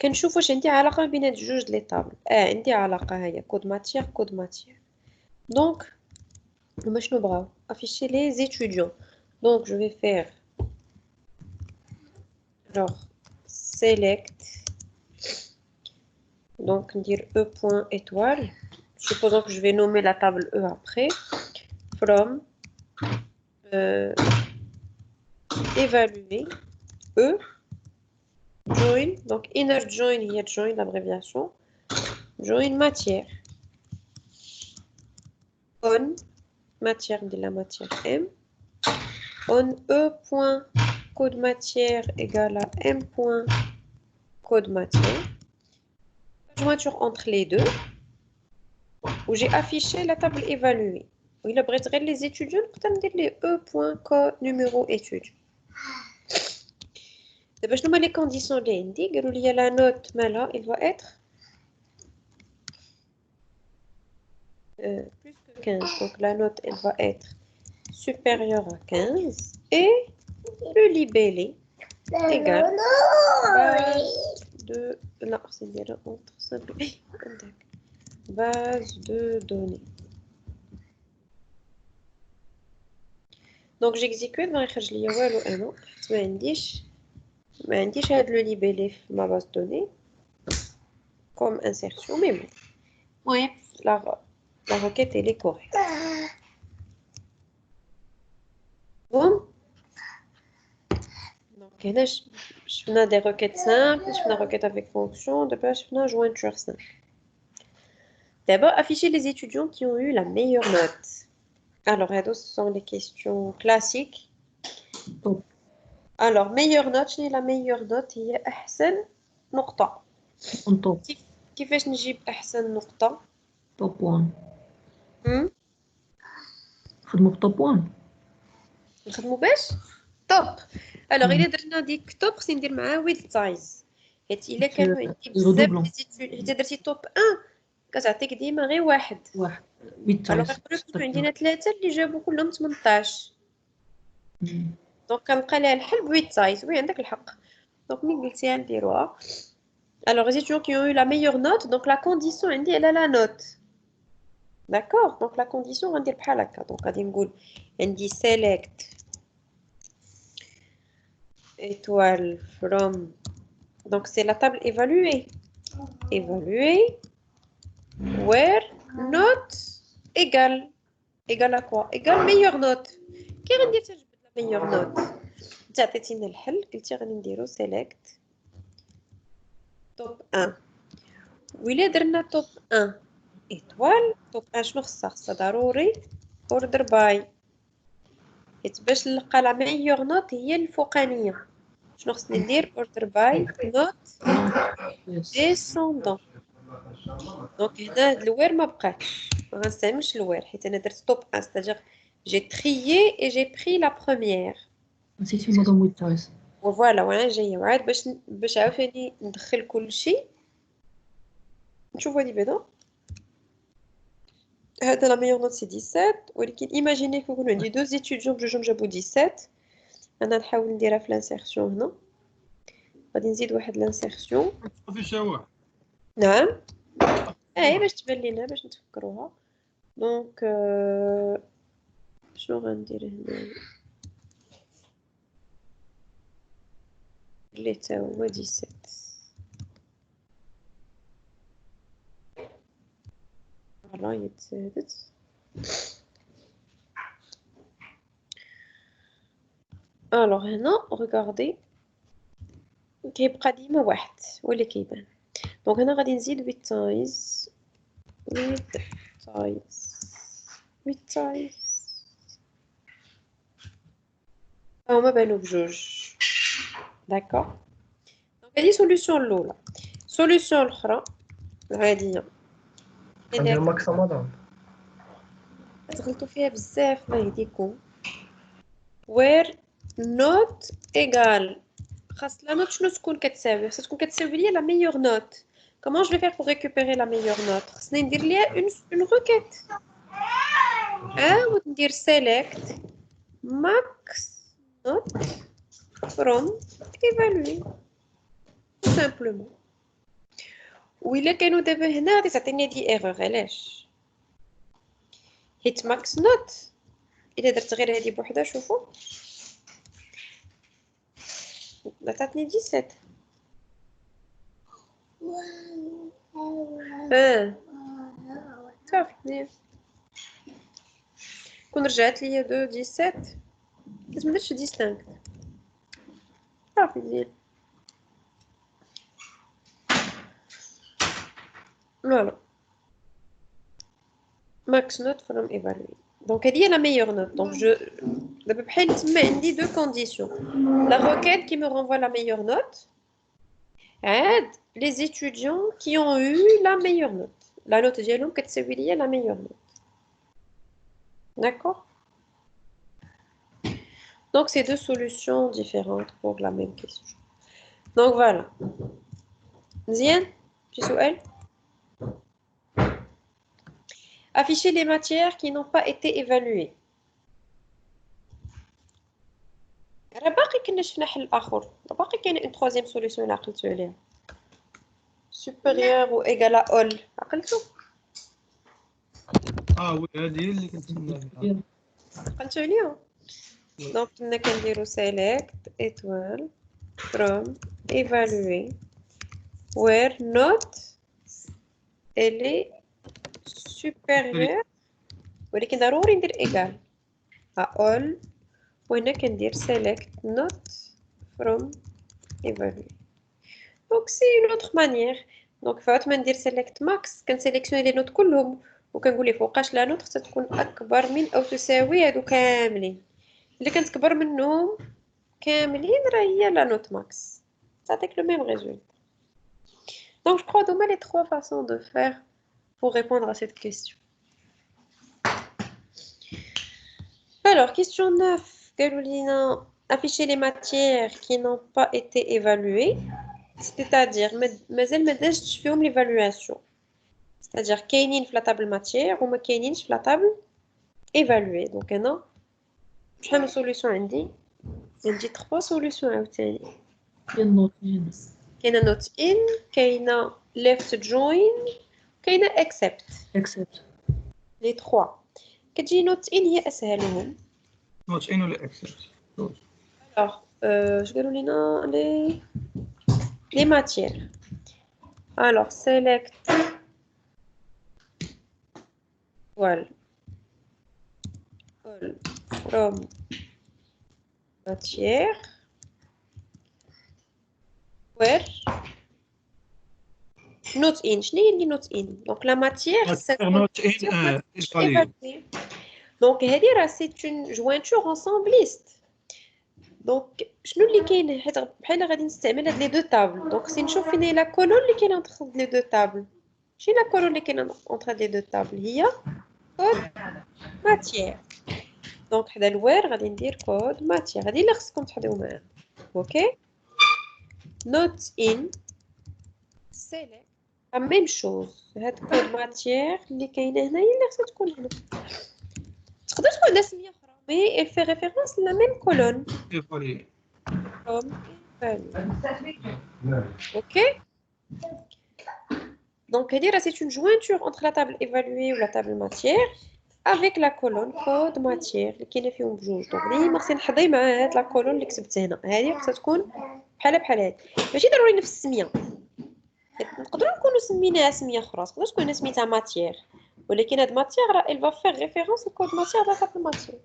كنشوف واش عندي علاقه بين هاد جوج لي طابل. عندي علاقه هي كود ماتيير. دونك هما شنو بغاو afficher les étudiants. Donc je vais faire alors select. Donc dire e point étoile. Supposons que je vais nommer la table e après. From évaluer e join. Donc inner join il y a join l'abréviation. Join matière. On matière de la matière M. On E point code matière égale à M point code matière. Jointure entre les deux. Où j'ai affiché la table évaluée. Où il a brûlé les étudiants. Je vais les E point code numéro étude. D'abord, je nomme les conditions de l'indice. Il y a la note, mais là, il doit être plus que 15. Donc la note, elle va être supérieure à 15 et le libellé égal base de non, c'est bien entre simple base de données. Donc j'exécute ما يخرج لي والو انا ما عنديش هاد لو libellé في ma base de données comme insertion mais bon. Ouais, la requête elle est correcte. Bon. Donc هنا شفنا des requêtes simples, شفنا requêtes avec fonction, d'abord شفنا jointure simple. D'abord afficher les étudiants qui ont eu la meilleure note. Alors ce sont les questions classiques. Alors meilleure note, شنو la meilleure note هي أحسن نقطة. كيفاش نجيب أحسن نقطة؟ توب 1 نخدمو بتوب 1 نخدمو باش توب. الوغ الا درنا ديك توب خصني ندير معاه ويد سايز حيت الا كانوا عندي بزاف لي زيتود حيت درتي توب 1 كتعطيك ديما غير واحد ويد الوغ سايز يقدروا يكونوا عندنا ثلاثه اللي جابوا كلهم 18 دونك كنلقى ليها الحل بويد سايز. وي عندك الحق. دونك ملي قلتيها نديروها. الوغ les étudiants qui ont eu la meilleure note donc la condition عندي على la note. D'accord, donc la condition غندير بحال هكا. دونك غادي نقول عندي select étoile from donc c'est la table évaluée where note égale à quoi égale meilleure note. كي غندير تجبد la meilleure note انت عطيتينا الحل قلتي غادي نديرو select top 1 وإلا درنا top 1 étoile top 1 شنو خصها ضروري order by حيت باش نلقى لا ميور نوت هي الفوقانيه. شنو خصني ندير order by note descendant. دونك هنا الوير ما بقاش ما غنستعملش الوير حيت انا درت توب 1 c'est-à-dire j'ai trié et j'ai pris la première. نسيتي مدام ويد سايز وفوالا وانا جايه وعاد باش عاوتاني ندخل كلشي نشوفوا هادي بعدا. هذا لا ميور نوت سي 17 ولكن ايماجيني كون عندي دو زيتيديون بجوجهم جابوا 17 انا نحاول نديرها في لانسيرسيون هنا. غادي نزيد واحد لانسيرسيون صافي شاوح. نعم اي باش تبان لينا باش نتفكروها. دونك شنو غندير هنا اللي تا هو 17. فوالا يتزادت. الوغ هنا ريغاردي كيبقى ديما واحد هو اللي كيبان. دونك هنا غادي نزيد 8 تايز 8 تايز هما بانو بجوج. داكوغ. دونك هادي سوليوشن الاولى. سوليوشن الاخرى العاديه ندير ماكس رمضان. تغلطوا فيها بزاف الله يهديكم. where not égal خاص لا نوت شنو تكون كتساوي؟ خاص تكون كتساوي ليا لا ميور نوت. comment je vais faire pour récupérer la meilleure note؟ خصني ندير ليها une requête وندير select max note from evaluate tout simplement. وإلا كانوا دابا هنا غادي تعطيني دي ايرور. علاش؟ حيت ماكس نوت إلا درت غير هادي بوحدها شوفوا عطاتني 17. صافي كون رجعت ليا دو 17 لازم نديرش ديستانكت. صافي مزيان. فوالا max note from evaluate. Donc elle est la meilleure note. Donc je d'à peu près il deux conditions. La requête qui me renvoie la meilleure note aide les étudiants qui ont eu la meilleure note. La note dialogue que c'est la meilleure note. D'accord? Donc c'est deux solutions différentes pour la même question. Donc voilà. Zien, petit سؤال. Afficher les matières qui n'ont pas été évaluées. راه باقي كنا شفنا حل اخر. باقي كاين une troisième solution اللي عقلتو عليها. supérieur ou égal à all. عقلتو؟ وي هذه هي اللي كنتسنى فيها. عقلتو عليها؟ دونك كنا كنديرو select étoile from évaluer where not elle est supérieure ولكن ضروري ندير égal à all. وهنا كندير select not from evaluate. donc c'est une autre manière. donc فوت ما ندير select max كنسيليكسيوني لي نوت كلهم وكنقول لي فوقاش لا نوت خصها تكون اكبر من او تساوي هادو كاملين. اللي كانت كبر منهم كاملين راه هي لا نوت ماكس تعطيك لو ميم ريزولت. donc je crois que les trois façons de faire pour répondre à cette question. alors question 9. Carolina, afficher les matières qui n'ont pas été évaluées, c'est-à-dire مازال ما دازتش فيهم l'évaluation. c'est-à-dire كاينين في la table matière وما كاينينش في la table évaluée. donc انا شحال من solution عندي 3 solutions عاوتاني. كاين نوتين. كاينه note in كاينه left join كاينه accept les 3. كتجي note in هي اسهلهم. نوت ان ولا اكسبت؟ alors je قالوا لنا les matières. alors select all from matière where not in. شنو هي اللي not in؟ donc la matière نوت ان اسبالي. donc هذه راه c'est une jointure ensembliste. donc شنو اللي كاين حيت بحال غادي نستعمل هاد لي دو طابل. donc سي نشوف فين هي لا كولون اللي كاينه entre لي دو طابل. شنو لا كولون اللي كاينه entre لي دو طابل؟ هي كود ماتيير. donc حدا الوير غادي ندير كود ماتيير. هذه اللي خصكم تحضروا معاها. اوكي نوت ان سيليكت لا ميم شوز. هاد كود ماتيير اللي كاينه هنا هي اللي خصها تكون هنا. تقدر تكون عندها سميه اخرى مي il fait référence la même colonne. اسبالي. ok Donc, c'est une jointure entre la table évaluée ou la table matière avec la colonne code matière اللي كاينه فيهم بجوج. دونك ديما خصني نحضي مع هاد لا كولون اللي كتبت هنا. هذه خصها تكون بحال هاد. ماشي ضروري نفس السميه. نقدروا نكونوا سميناها سميه اخرى، تقدر تكون سميتها ماتيير، ولكن هاد ماتيير راه elle va faire référence au code matière de la table matière.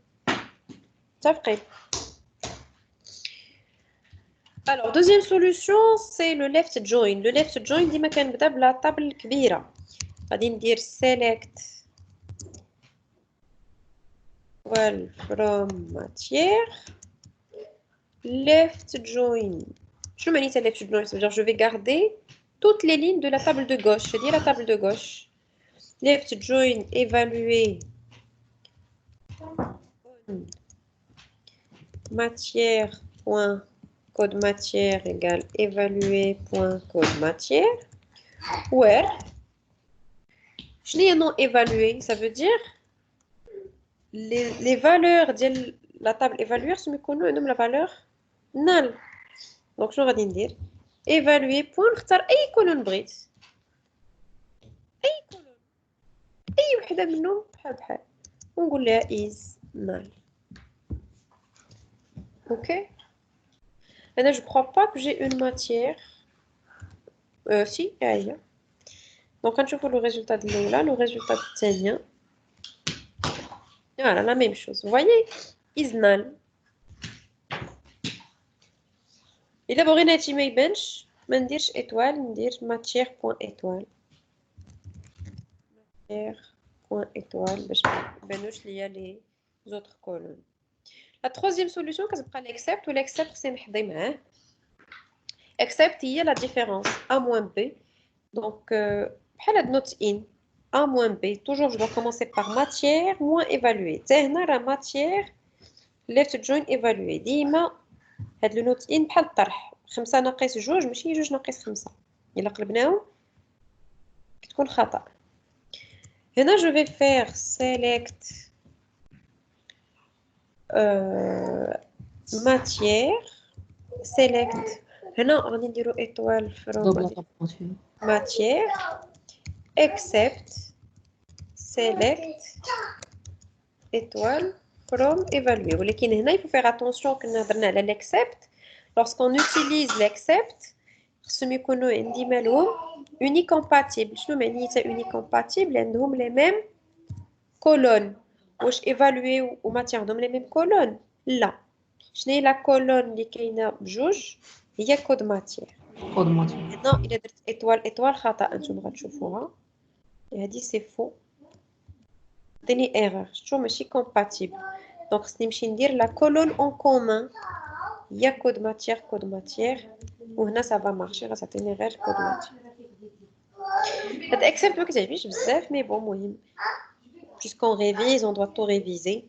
متفقين؟ Alors, deuxième solution, c'est le left join. Le left join ديما كنبدا بلا طابل الكبيره. غادي ندير select well from matière left join. Je mets left join, ça veut dire je vais garder toutes les lignes de la table de gauche. Je dis la table de gauche. Left join évaluer matière point code matière égale évaluer point code matière. Where je l'ai non évalué, ça veut dire les valeurs de la table évaluer sont méconnues, la valeur null. Donc je vais dire évaluer point نختار اي colonne بغيت اي colonne اي وحده منهم بحال ونقول لها is null. OK. Maintenant je crois pas que j'ai une matière si il y a. Donc quand je vois le résultat de là, le résultat de الثانيه voilà la même chose. Vous voyez is null. إلا بغينا هادشي ما يبانش ما نديرش étoile, ندير matière point étoile. Matière point étoile باش ما يبانوش ليا les autres colonnes. La troisième solution كتبقى l'except و l'except خصني نحضي معاه. Except هي la différence a moins b. Donc بحال هاد note in a moins b. Toujours je dois commencer par matière moins évaluée. حتى هنا راه matière left join évaluée. ديما هاد لو نوت ان بحال الطرح 5 ناقص 2 ماشي 2 ناقص 5. الا قلبناهم كتكون خطا. هنا جو في فير سيليكت ماتيير سيليكت. هنا غادي نديرو ايطوال فروم ماتيير اكسبت سيليكت étoile from évaluer. ولكن هنا il faut faire attention كنا هضرنا على l'accept. Lorsqu'on utilise l'accept خصهم يكونوا عندي مالهم unicompatible. شنو معنيتها unicompatible؟ عندهم les mêmes colonnes. واش évaluer و matière عندهم les mêmes colonnes؟ لا. شنو هي لا colonne اللي كاينه بجوج؟ هي code matière. كود ماتير. هنا الا درت étoile خطا انتم غتشوفوها. هذه سي فو. عطيني ايرور شتو ماشي compatible. دونك خصني نمشي ندير لا كولون اون كومون هي كود ماتيير وهنا سافا مارشي غتعطيني غير كود ماتيير. هاد اكسبت ما كتعجبنيش بزاف مي بون مهم puisqu'on révise on doit tout réviser.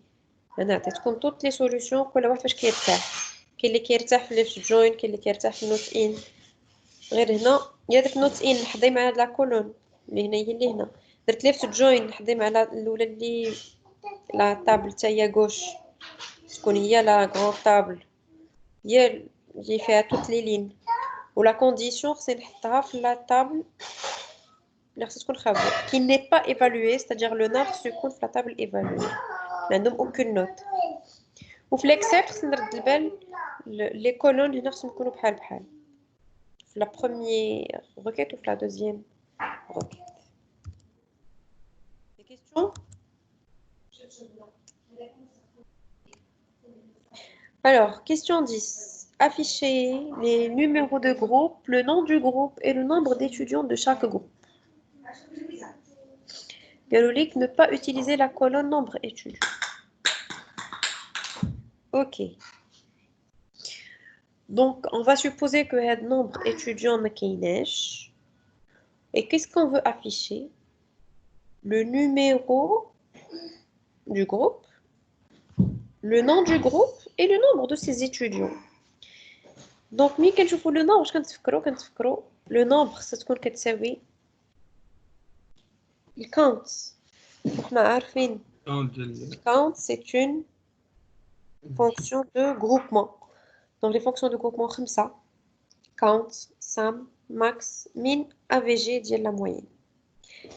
انا عطيتكم toutes les solutions كل واحد فاش كيرتاح. كاين اللي كيرتاح في ليفت جوين كاين اللي كيرتاح في نوت ان. غير هنا يا داك نوت ان نحضي مع هاد لا كولون اللي هنا هي اللي هنا. درت ليفت جوين نحضي مع الاولى اللي لا طابل حتى هي غوش تكون هي لا غران طابل هي اللي فيها توت لي لين. ولا كونديسيون خصني نحطها في لا طابل اللي خصها تكون خاويه كي ني با ايفالوي ستادير لو نار خصو يكون في لا طابل ايفالوي ما عندهم اوكين نوت. وفي ليكسبت خصني نرد البال لي كولون اللي خصهم يكونوا بحال في لا بروميير requête ou في la deuxième requête. Des questions? Alors, question 10. Afficher les numéros de groupe, le nom du groupe et le nombre d'étudiants de chaque groupe. Galolique, ne pas utiliser la colonne nombre étudiants. Ok. Donc, on va supposer que le nombre étudiant maquinage. Et qu'est-ce qu'on veut afficher? Le numéro du groupe, le nom du groupe et le nombre de ses étudiants. Donc, ملي كنشوفوا le nombre, كنتفكروا le nombre ستكون كتساوي le count. احنا عارفين count c'est une fonction de groupement. Donc les fonctions de groupement خمسة count, sum, max, min, AVG ديال la moyenne.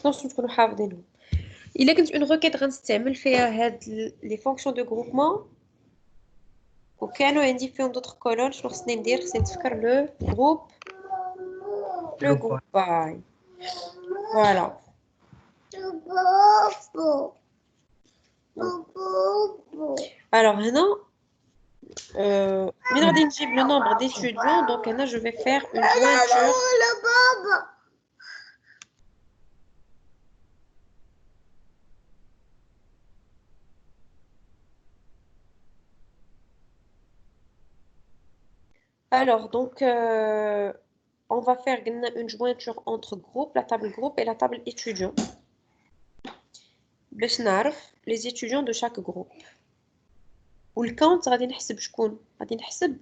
خصنا تكونوا حافظينهم. الا كنت اون روكيت غنستعمل فيها هاد لي فونكسيون دو غروبمون وكانوا عندي فيهم دوطخ كولون، شنو خصني ندير؟ خصني نتفكر لو جروب باي. فوالا. الوغ هنا من غادي نجيب لو نومبر ديتيديون، دونك هنا جو في فير اون جوينتور. Alors, donc, on va faire une jointure entre groupe, la table groupe et la table étudiant. باش نعرف les étudiants de chaque groupe. والكاونت غادي نحسب شكون؟ غادي نحسب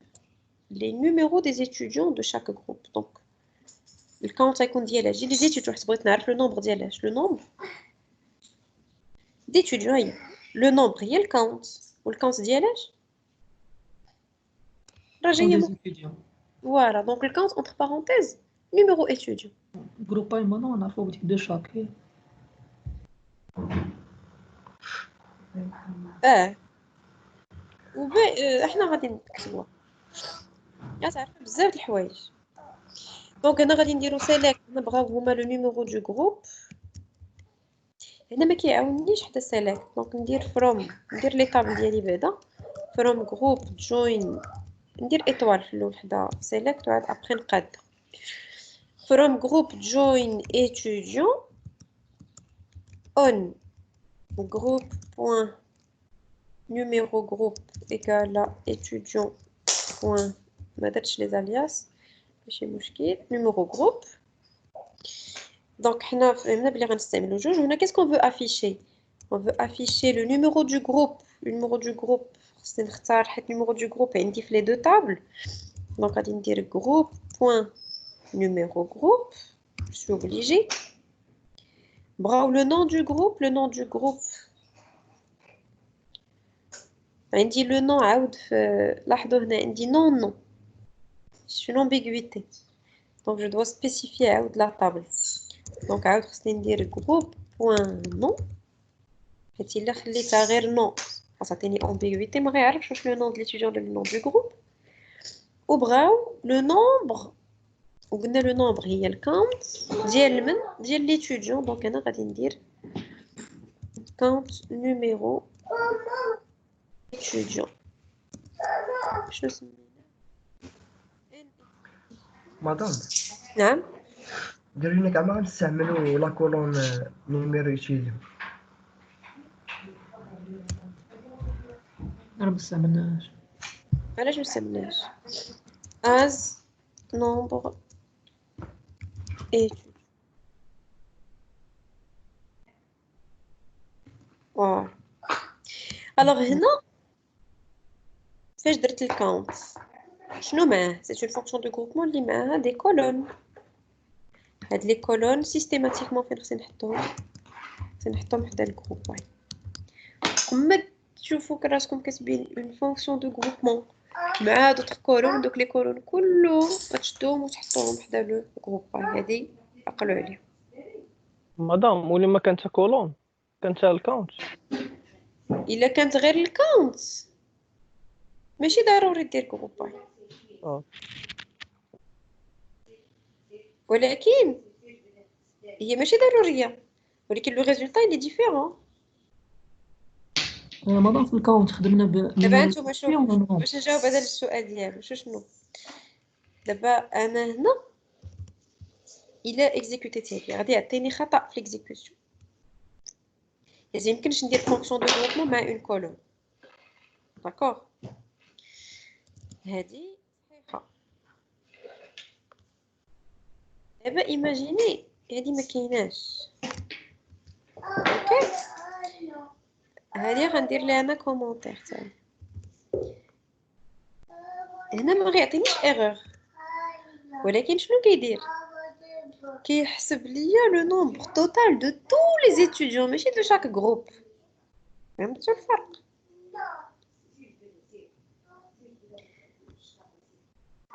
les numéros des étudiants de chaque groupe. Donc, الكاونت غيكون ديال جي لي زيتيديون، حيت بغيت نعرف لو نومبر ديالاش. لو نومبر d'étudiants هي لو نومبر هي الكاونت، والكاونت ديالاش راه جايه. Voilà, donc le compte entre parenthèses, numéro étudiant. Groupe pas maintenant, on a fait de chaque. احنا غادي نكتبوها. تعرف بزاف د الحوايج. دونك هنا غادي نديرو سيليكت، نبغاو هما لو نيميرو دو جروب. هنا ما كيعاونيش حتى سيليكت، دونك ندير فروم، ندير لي طابل ديالي بعدا فروم جروب جوين، ندير ايطوال في الاول حدا سيليكت وعاد ابخي نقاد from group join étudiant on groupe point numéro groupe égal à étudiant point ما درتش les alias ماشي مشكل numéro groupe. donc حنا فهمنا بلي غنستعملو جوج. هنا qu'est-ce qu'on veut afficher? on veut afficher le numéro du groupe. le numéro du groupe خصني نختار حيت numéro du groupe عندي في les deux tables. donc غادي ندير groupe point numéro groupe, je suis obligée. Bravo, le nom du groupe, on dit le nom, on dit non. Je suis une ambiguïté. Donc je dois spécifier la table. Donc on dit groupe.nom. Et il a fait le nom. Ça a une ambiguïté, mais je cherche le nom de l'étudiant, le nom du groupe. Ou bravo, le nombre. وقلنا لو نومبر هي الكاونت ديال ليتوديون. دونك انا غادي ندير كاونت نيميرو étudiant. شنو سمينا؟ مدام نعم ديروا لنا كاع ما غنستعملوا لا كولون نيميرو ايتيديون. أنا ما استعملناش. علاش ما استعملناش؟ از نومبر étudiant. فوالا. الوغ هنا فاش درت الكاونت شنو معاه؟ سي اون فونكسيون دو غروبمون اللي معاها دي كولون. هاد لي كولون سيستيماتيكمون فين خصني نحطهم؟ خصني نحطهم حدا الجروب. كما تشوفوا راسكم كاتبين اون فونكسيون دو غروبمون مع دوطخ كولون، دوك لي كولون كلهم غتشدوهم وتحطوهم حدا لو جروب. هادي عقلوا عليها. مدام ولي ما كانت كولون كانت الكاونت. الا كانت غير الكاونت ماشي ضروري دير جروب، ولكن هي ماشي ضروريه، ولكن لو ريزولطا اللي ديفيرون. مدام في الكاونت خدمنا دابا انتوما شوفوا باش نجاوب هذا السؤال ديالو شنو. دابا انا هنا الا اكزيكوتيت هادي غادي يعطيني خطا في ليكزيكوسيون. يعني يمكنش ندير فونكسيون دو غروبمون مع اون كولون. داكوغ هادي صحيحه. دابا ايماجيني هادي ما كايناش. اوكي هادي غندير لها انا كومونتير تاعي. هنا ما غيعطينيش ايرور، ولكن شنو كيدير؟ كيحسب ليا لو نومبر توتال دو تو لي زيتوديون ماشي دو شاك جروب. فهمتوا الفرق؟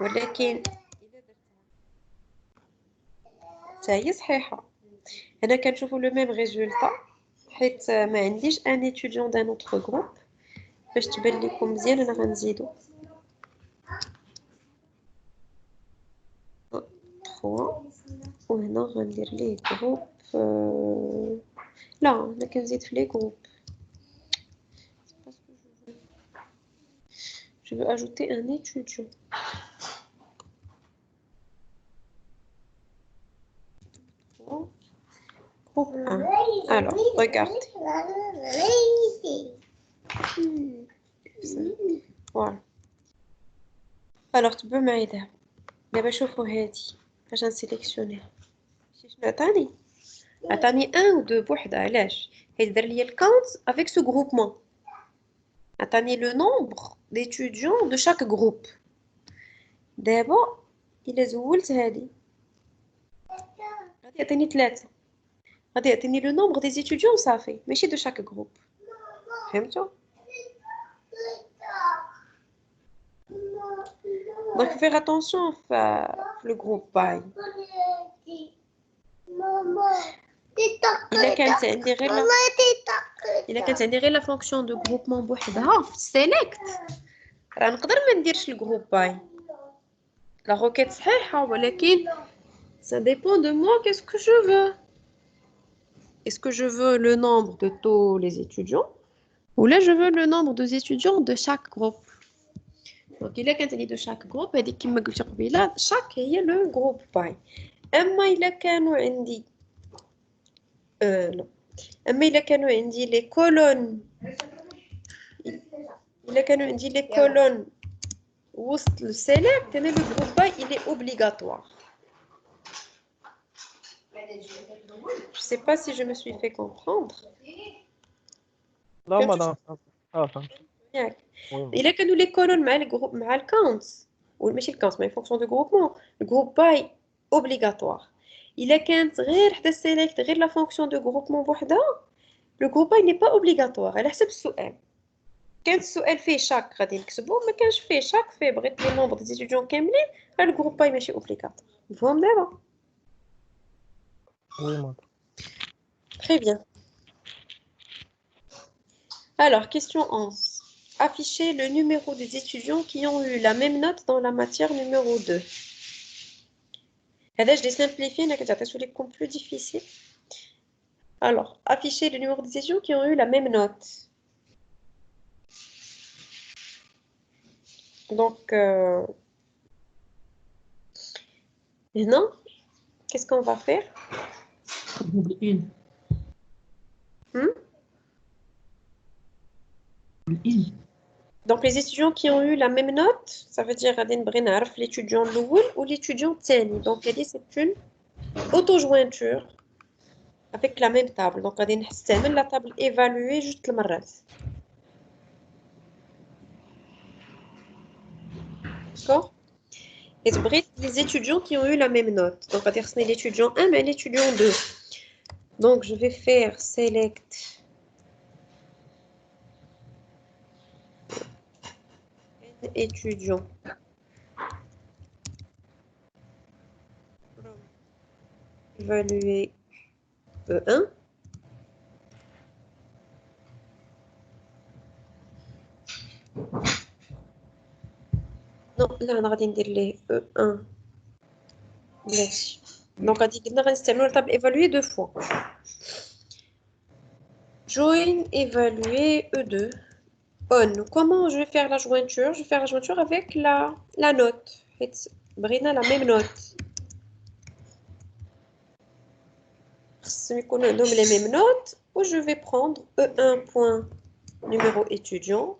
ولكن الا درتها حتى هي صحيحه هنا كنشوفوا le même résultat حيت ما عنديش un étudiant d'un autre groupe. باش تبان لكم مزيان انا غنزيدو 3 وهنا غندير ليه جروب لا انا كنزيد في لي جروب. Je veux ajouter un étudiant. Groupe 1. Alors, regardez. Voilà. Alors, tu peux m'aider. دابا شوفوا هادي فاش نسيليكسيونيها شنو عطاني 1 و 2 بوحدها علاش حيت دار لي الكاونت avec ce groupement عطاني le nombre d'étudiants de chaque groupe. دابا الا زولت هادي غادي يعطيني 3 غادي يعطيني le nombre des étudiants صافي ماشي de chaque groupe. فهمتوا؟ Donc faire attention le groupe باي. إلا كانت عندي غير لا فونكسيون دو جروبمون بوحدها في السيليكت راه نقدر ما نديرش الجروب باي. لا روكيت صحيحة ولكن ça dépend de moi qu'est-ce que je veux. Est-ce que je veux le nombre de tous les étudiants ou là je veux le nombre des étudiants de chaque groupe. Donc إلا كانت عندي de chaque groupe هذيك كما قلت قبيله chaque هي le groupe باي. أما إلا كانوا عندي لا أما إلا كانوا عندي لي كولون وسط السيليكت أنا le groupe باي il est obligatoire. Je sais pas si je me suis fait comprendre. لا مدام فهمت. ياك إلا كانوا لي كولون مع الجروب مع الكاونت وماشي الكاونت مع فونكسيون دو جروبمون الجروب باي obligatoire. إلا كانت غير حدا السيليكت غير لا فونكسيون دو جروبمون بوحدها لو جروب باي ني با اوبليغاتوار على حسب السؤال. كان السؤال فيه شاك غادي نكتبو ما كانش فيه شاك فيه بغيت لي نومبر دي ستوديون كاملين راه الجروب باي ماشي اوبليغاتوار. مفهوم دابا؟ وي مدام. Très bien. Alors, question 11. Affichez le numéro des étudiants qui ont eu la même note dans la matière numéro 2. Là, je l'ai simplifié, mais c'est plus difficile. Alors, affichez le numéro des étudiants qui ont eu la même note. Donc, maintenant, qu'est-ce qu'on va faire? Donc, les étudiants qui ont eu la même note, ça veut dire l'étudiant l'oul ou l'étudiant tani. Donc, c'est une auto-jointure avec la même table. Donc, on va la table évaluée juste le marras. D'accord? Et les étudiants qui ont eu la même note. Donc, on va dire ce n'est l'étudiant 1, mais l'étudiant 2. Donc, je vais faire select étudiant. Évaluer E1. Non, là, on va dire E1. Donc, on va installer la table évaluer 2 fois. Join évaluer E2. On. Comment je vais faire la jointure? Je vais faire la jointure avec la note. Brina la même note. Nous nomme les mêmes notes. Où je vais prendre E1 point numéro étudiant,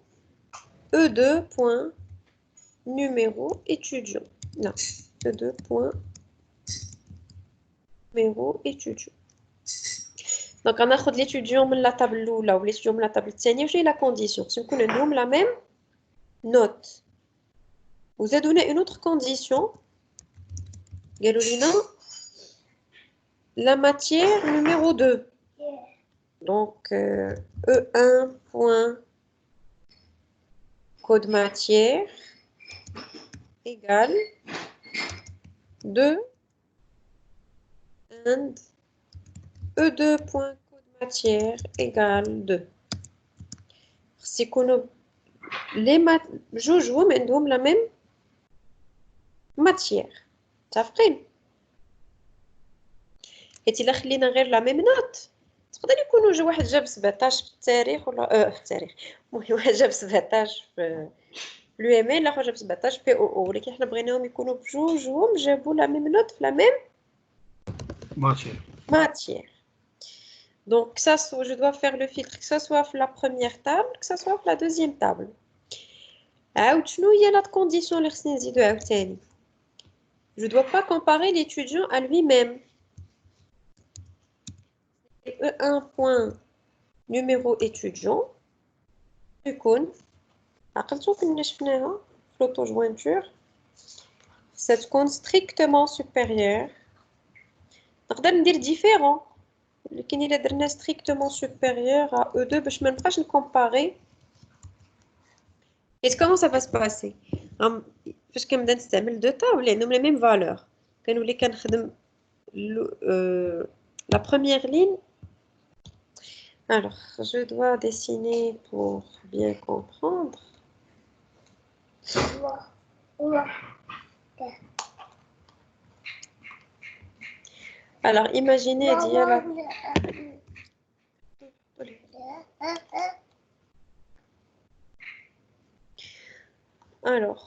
E2 point numéro étudiant. Là, E2 point numéro étudiant. Donc, on a l'étudiant de la table là ou l'étudiant de la table tienne. J'ai la condition. Si vous nomme la même note. Vous avez donné une autre condition. Galolina. La matière numéro 2. Donc, E1 point code matière égale 2 and E2 point code matière égale 2. C'est qu'on les جوج هما عندهم la même matière. متفقين؟ حيت إلا خلينا غير la même note تقدر يكونوا واحد جاب 17 في التاريخ ولا في التاريخ. المهم واحد جاب 17 في l'UML الاخر جاب 17 في او ولكن حنا بغيناهم يكونوا بجوجهم جابوا la même note في la même matière. Donc, ça soit, je dois faire le filtre, que ce soit la première table, que ce soit la deuxième table. Il y a la condition, je ne dois pas comparer l'étudiant à lui-même. Un point numéro étudiant, l'auto-jointure, c'est strictement supérieur. On peut dire différent. لكن إلا درنا strictement supérieur à E2 باش ما نبقاش نكومباري. Et comment ça va se passer فاش كنبدا نستعمل دو تابل اللي عندهم la même valeur كنولي كنخدم la première ligne. Alors je dois dessiner pour bien comprendre. Alors, imaginez dire Alors,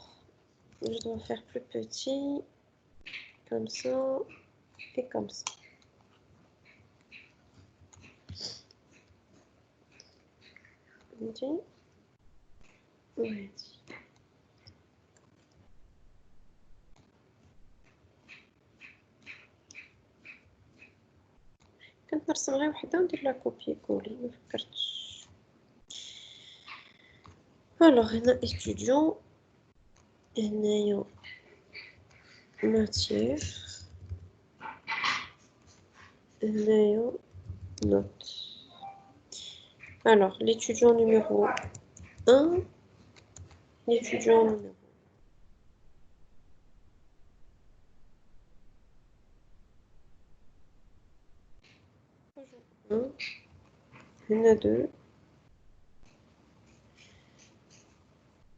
je dois faire plus petit, comme ça, et comme ça. Oui. كنت نرسم غير وحده وندير لها كوبي كولي ما فكرتش. الوغ هنا étudiant هنايا matière هنايا note. Alors l'étudiant numéro 1, l'étudiant numéro on a 2,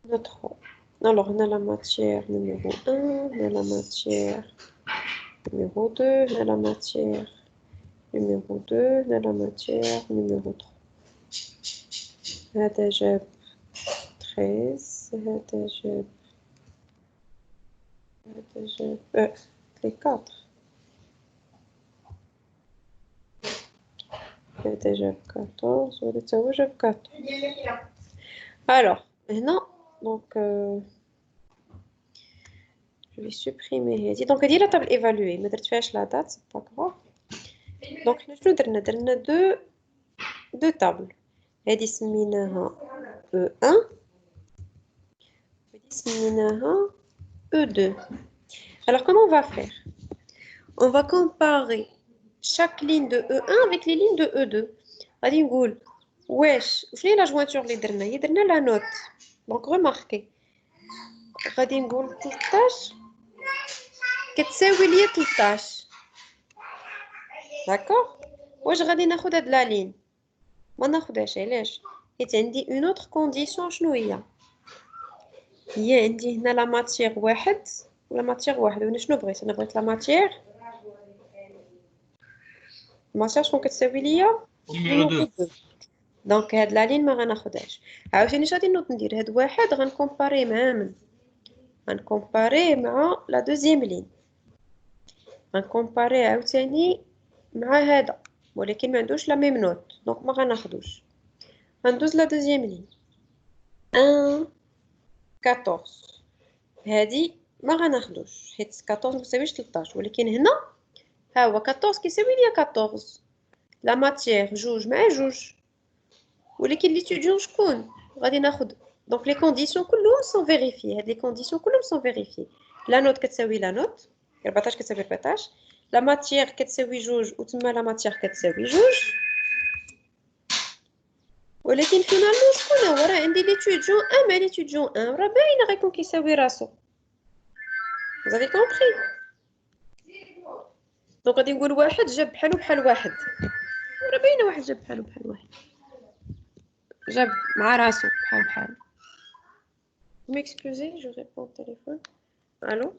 on a 3. Alors, on a la matière numéro 1, on a la matière numéro 2, on a la matière numéro 2, on a la matière numéro 3. هذا جاب 13, هذا جاب les 4. هذا جاب 14 وهذا تا هو جاب 14. Alors, maintenant, donc je vais supprimer هذه. Donc هذه la table évaluée. ما درتفيهاش la date, c'est pas grave. Donc حنا شنو درنا deux tables. هذه سميناها E1 وهذه سميناها E2. Alors comment on va faire? On va comparer chaque ligne de E1 avec les lignes de E2. غادي نقول واش شنو هي لا جوانتور اللي درنا لا نوت. دونك ريماركي غادي نقول 13 كتساوي ليا 13. داكوغ. واش غادي ناخذ هاد لا لين؟ ما ناخذهاش. علاش؟ حيت عندي اون اوتر كونديسيون. شنو هي عندي هنا لا ماتيير واحد ولا ماتيير واحد. وانا شنو بغيت؟ انا بغيت لا ماتيير شنو كتساوي ليا numéro 2. دونك هاد لا لين ما غناخذهاش. عاوتاني اش غادي نوض ندير؟ هاد واحد غنكومباري مع من؟ غنكومباري مع لا دوزيام لين. غنكومباري عاوتاني مع هذا ولكن ما عندوش لا ميم نوت دونك ما غناخذوش. غندوز لا دوزيام لين 1 14. هادي ما غناخذوش حيت 14 كيساويش 13 ولكن هنا ها هو 14 كيساوي ليا 14. لا ماتيير جوج مع جوج ولكن ليتيديون شكون غادي ناخذ. دونك لي كونديسيون كلهم سون فيريفي. هاد لي كونديسيون كلهم سون فيريفي. لا نوت كتساوي لا نوت 14 كتساوي 14. لا ماتيير كتساوي جوج وتما لا ماتيير كتساوي جوج. ولكن فينالمون شكون هو؟ راه عندي ليتيديون 1 مع ليتيديون 1 راه باينه غيكون كيساوي راسو. زافي كومبري. دونك غادي نقول واحد جاب بحالو بحال واحد. باينه واحد جاب بحالو بحال واحد جاب مع راسو بحال m'excusez je réponds au téléphone allô.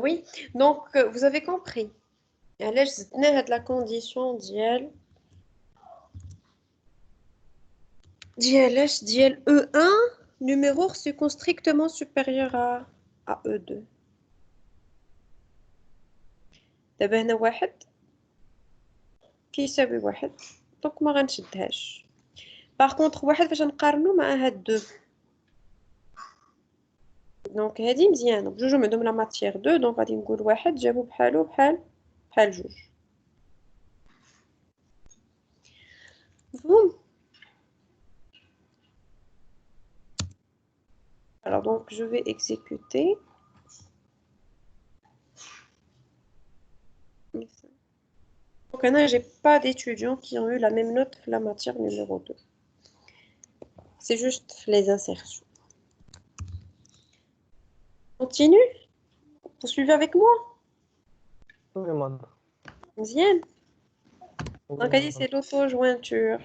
Oui, donc vous avez compris. علاش زدنا هاد la condition ديال E1 numéro reçu strictement supérieur à E2. دابا هنا واحد كيساوي واحد دونك ما غنشدهاش. باغ كونطخ واحد فاش نقارنو مع هاد دو دونك هادي مزيانه بجوجهم عندهم لا ماتيير دو دونك غادي نقول واحد جابو بحالو بحال جوج. مفهوم. Alors donc je vais exécuter. Donc là j'ai pas d'étudiants qui ont eu la même note que la matière numéro 2. C'est juste les insertions. Continue. Vous suivez avec moi? Oui, madame. Bien. Oui, Donc allez, c'est l'auto-jointure.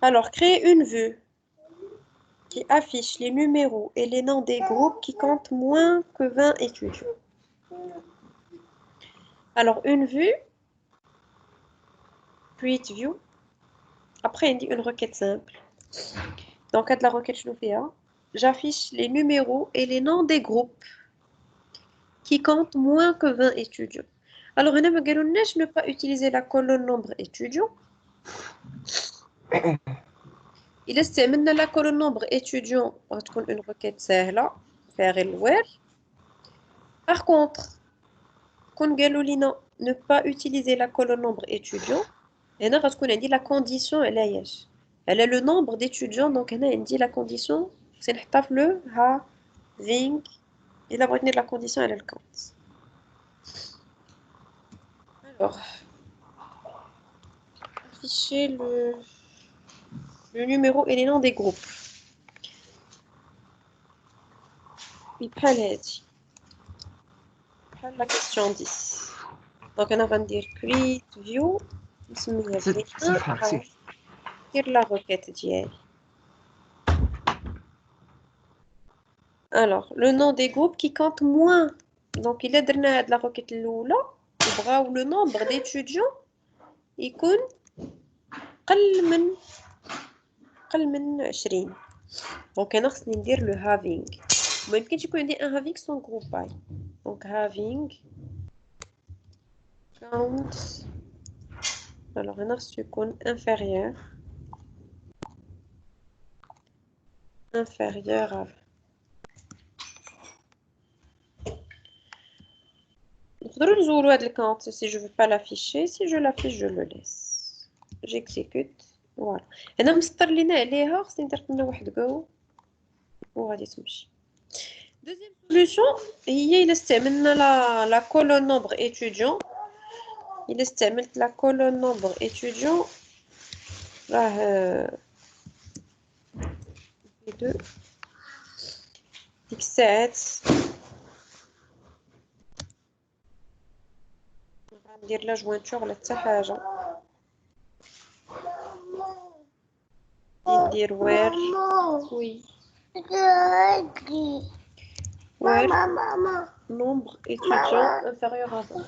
Alors, créer une vue qui affiche les numéros et les noms des groupes qui comptent moins que 20 étudiants. Alors, une vue, create view. Après, il dit une requête simple. Dans le cas de la requête, je le fais. J'affiche les numéros et les noms des groupes qui comptent moins que 20 étudiants. Alors, on a ne pas utiliser la colonne nombre étudiants. Il استعملنا la colonne nombre étudiant غتكون une requête سهلة فيها غير الوير. Par contre, كون قالوا لينا ne pas utiliser la colonne nombre étudiant هنا غتكون عندي la condition على ياش على le nombre d'étudiants donc هنا عندي la condition c'est نحطها في le having إلا بغيت ندير la condition على الكونت. Alors afficher le numéro et les noms des groupes. بحال هادي بحال la question 10. Donc أنا غندير create view نسميها v1 ندير la requête ديالي. Alors le nom des groupes qui compte moins. Donc إلا درنا هاد la requête الأولى وبغاو le nombre d'étudiants يكون قل من 20. دونك أنا خصني ندير le having. ما يمكنش يكون عندي un having sans groupe باي. Donc having count. Alors هنا خصو يكون inférieur à نقدروا نزولوا هاد الكونت si je veux pas l'afficher. Si je l'affiche je le laisse. J'exécute. Voilà. هنا مسطر لينا عليها خصني ندير لنا واحد جو وغادي تمشي. Deuxième solution هي إلا استعملنا la colonne nombre étudiant. إلا استعملت la colonne nombre étudiant راه deux ديك الساعات غندير لا جوانتور ولا حتى حاجه ندير وير وي وير nombre étudiant inférieur à 20.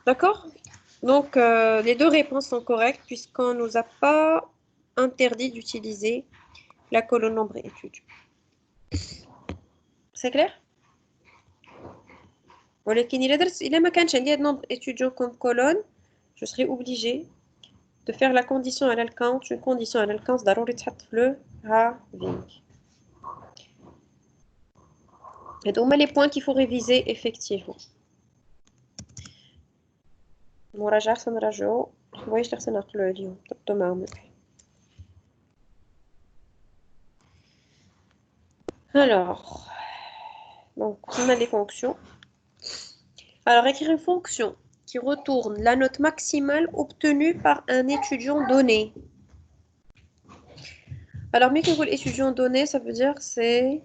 D'accord. Donc les deux réponses sont correctes puisqu'on nous a pas interdit d'utiliser la colonne nombre étudiant. C'est clair? ولكن إلا ما كانش عندي هاد nombre étudiant comme colonne, je serai obligée de faire la condition à l'alcance, une condition à l'alcance ضروري تحط في le having. Et donc, les points qu'il faut réviser effectivement. مراجعة سنراجعو الحوايج اللي خصنا نعقلو عليهم ضبطو معاهم البحث. Alors, donc on a les fonctions. Alors, écrire une fonction qui retourne la note maximale obtenue par un étudiant donné. Alors, mais que l'étudiant donné, ça veut dire c'est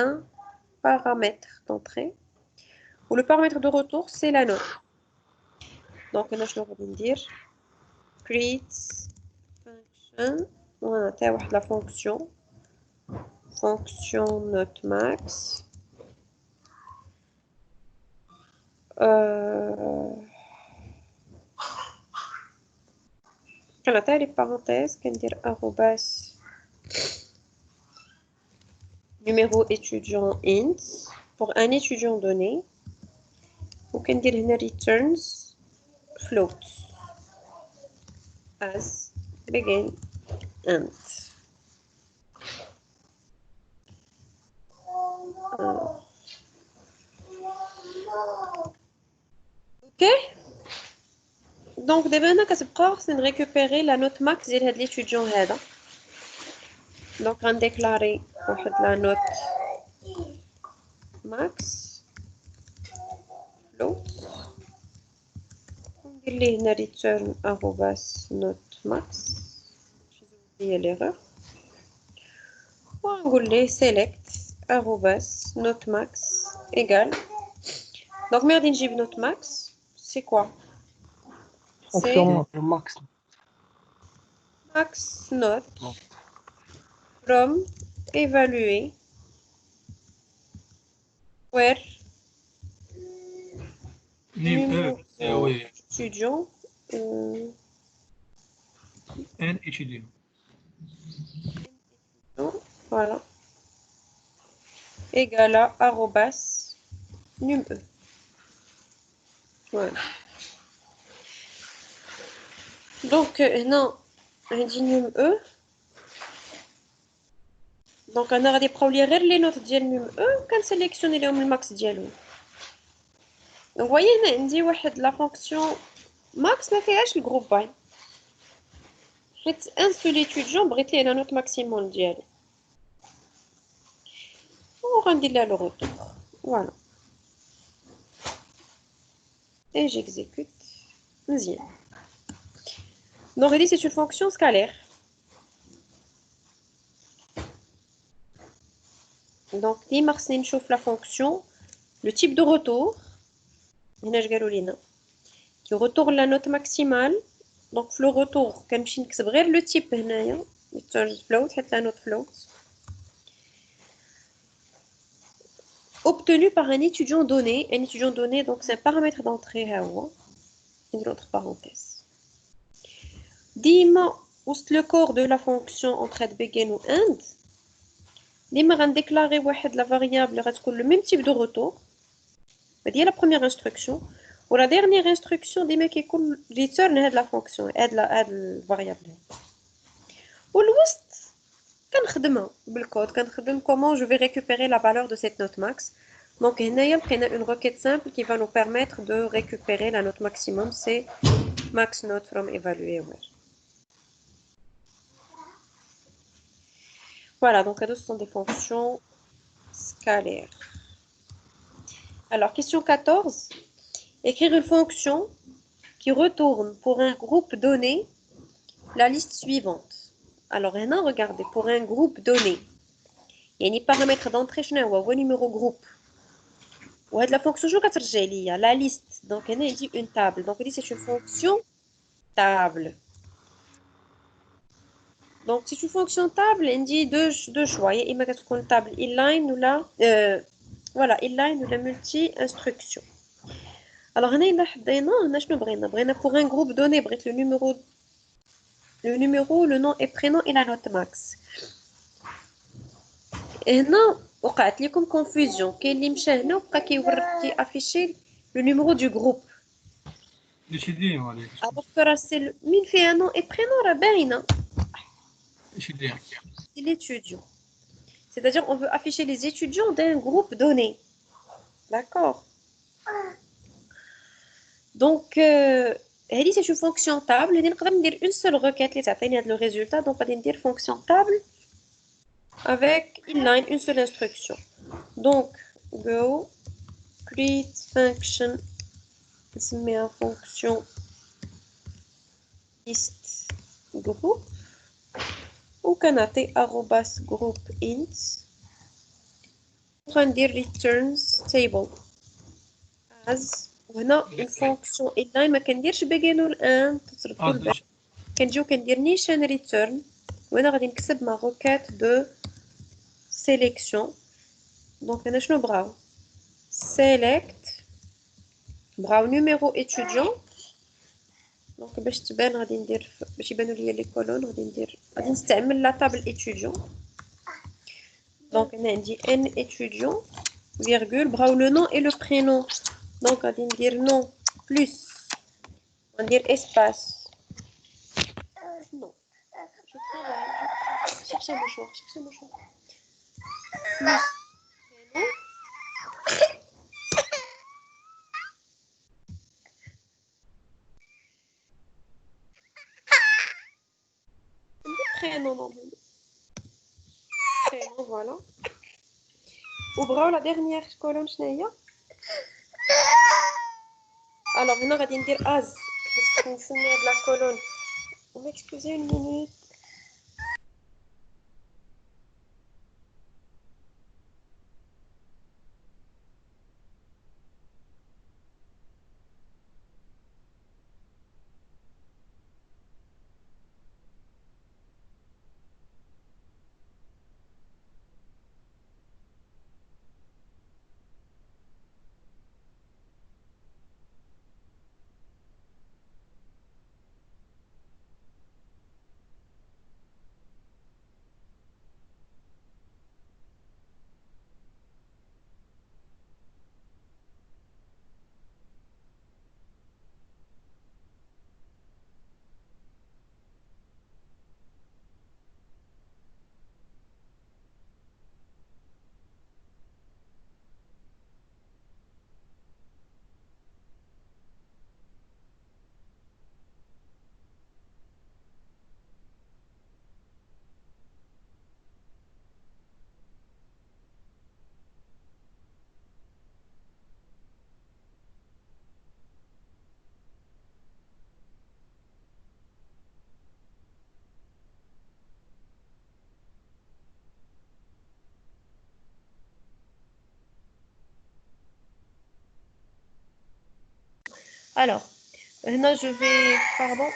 un paramètre d'entrée. Ou le paramètre de retour, c'est la note. Donc, on va dire create function. On a la fonction note max. On a les parenthèses, on va dire arrobas numéro étudiant int pour un étudiant donné. On va dire returns float as begin int. Ok. Donc, d'abord, on va récupérer la note max de l'étudiant. Donc, on va déclarer la note max float. On va dire return arrobas note max. J'ai oublié l'erreur. On va dire select arrobas note max égale. Donc, merde, j'ai note max. C'est quoi? Fonction max. Max note from évaluer where numéro étudiant un étudiant. Voilà égale à arrobas num e. Voilà. Donc non, on dit num e. Donc on a des problèmes les notes ديال num e quand sélectionner لهم الماكس ديالهم. Donc voyez on dit واحد la fonction max ما فيهاش الجروب باي. حيت un seul étudiant بغيت ليه la note maximum ديالو. On va dire le retour. Voilà. Et j'exécute. Deuxième. Donc, c'est une fonction scalaire. Donc, on chauffe la fonction, le type de retour, qui retourne la note maximale. Donc, le retour, le type, la note float, obtenu par un étudiant donné. Un étudiant donné, donc c'est un paramètre d'entrée. Une autre parenthèse. Dima, le corps de la fonction entre begin ou end. Dima, on déclare la variable le même type de retour. C'est la première instruction. Ou la dernière instruction, dima qui return la fonction, aide la variable. Ou l'ouest, comment je vais récupérer la valeur de cette note max. Donc, il y a une requête simple qui va nous permettre de récupérer la note maximum. C'est max note from evaluate. Voilà, donc ce sont des fonctions scalaires. Alors, question 14. Écrire une fonction qui retourne pour un groupe donné la liste suivante. Alors, regardez, pour un groupe donné, il y a un paramètre d'entrée, ou un numéro groupe. Ou la fonction, la liste. Donc, il dit une table. Donc, il dit c'est une fonction table. Donc, c'est une fonction table, on dit deux choix. Il y a une table inline ou la, voilà, inline ou la multi-instruction. Alors, on a pour un groupe donné, le numéro, le nom et prénom et la note max. Et non, وقعت لكم confusion كاين اللي مشى هنا وبقى كيوريكي افيشي le numéro du groupe ايش يدير هذيك؟ alors que راه سي مين فيها نو اي برينون راه باينه ايش يدير؟ c'est l'étudiant c'est-à-dire on veut afficher les étudiants d'un groupe donné d'accord donc هذه c'est une fonction table اللي نقدر ندير une seule requête اللي تعطيني هذا le résultat donc غادي ندير fonction table avec inline une seule instruction donc go create function نسميها fonction list group وكنعطي arrobas group int وغندير returns table as وهنا une fonction inline ما كنديرش begin ولا تصرفوا الباقي كنجيو كندير نيشان return وهنا غادي نكتب ما requête de sélection donc هنا شنو بغاو select بغاو numéro étudiant دونك باش تبان غادي ندير باش يبانوا ليا لي كولون غادي نستعمل لا طابل étudiant دونك هنا عندي n étudiant virgule بغاو لو nom et le prénom دونك غادي ندير nom plus غندير espace non je travaille cherchez un mouchoir plus prénom prénom non prénom voilà وبغاو la dernière colonne شنو هي alors هنا غادي ندير as باش نسمي هاد la colonne on m'excusez une minute alors هنا je vais pardon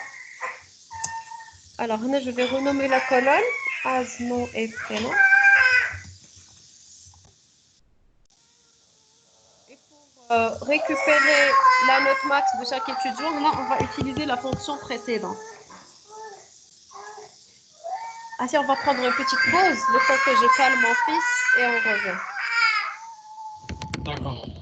alors هنا je vais renommer la colonne as nom et prénom et pour récupérer la note max de chaque étudiant là on va utiliser la fonction précédente ainsi on va prendre une petite pause le temps que je calme mon fils et on revient d'accord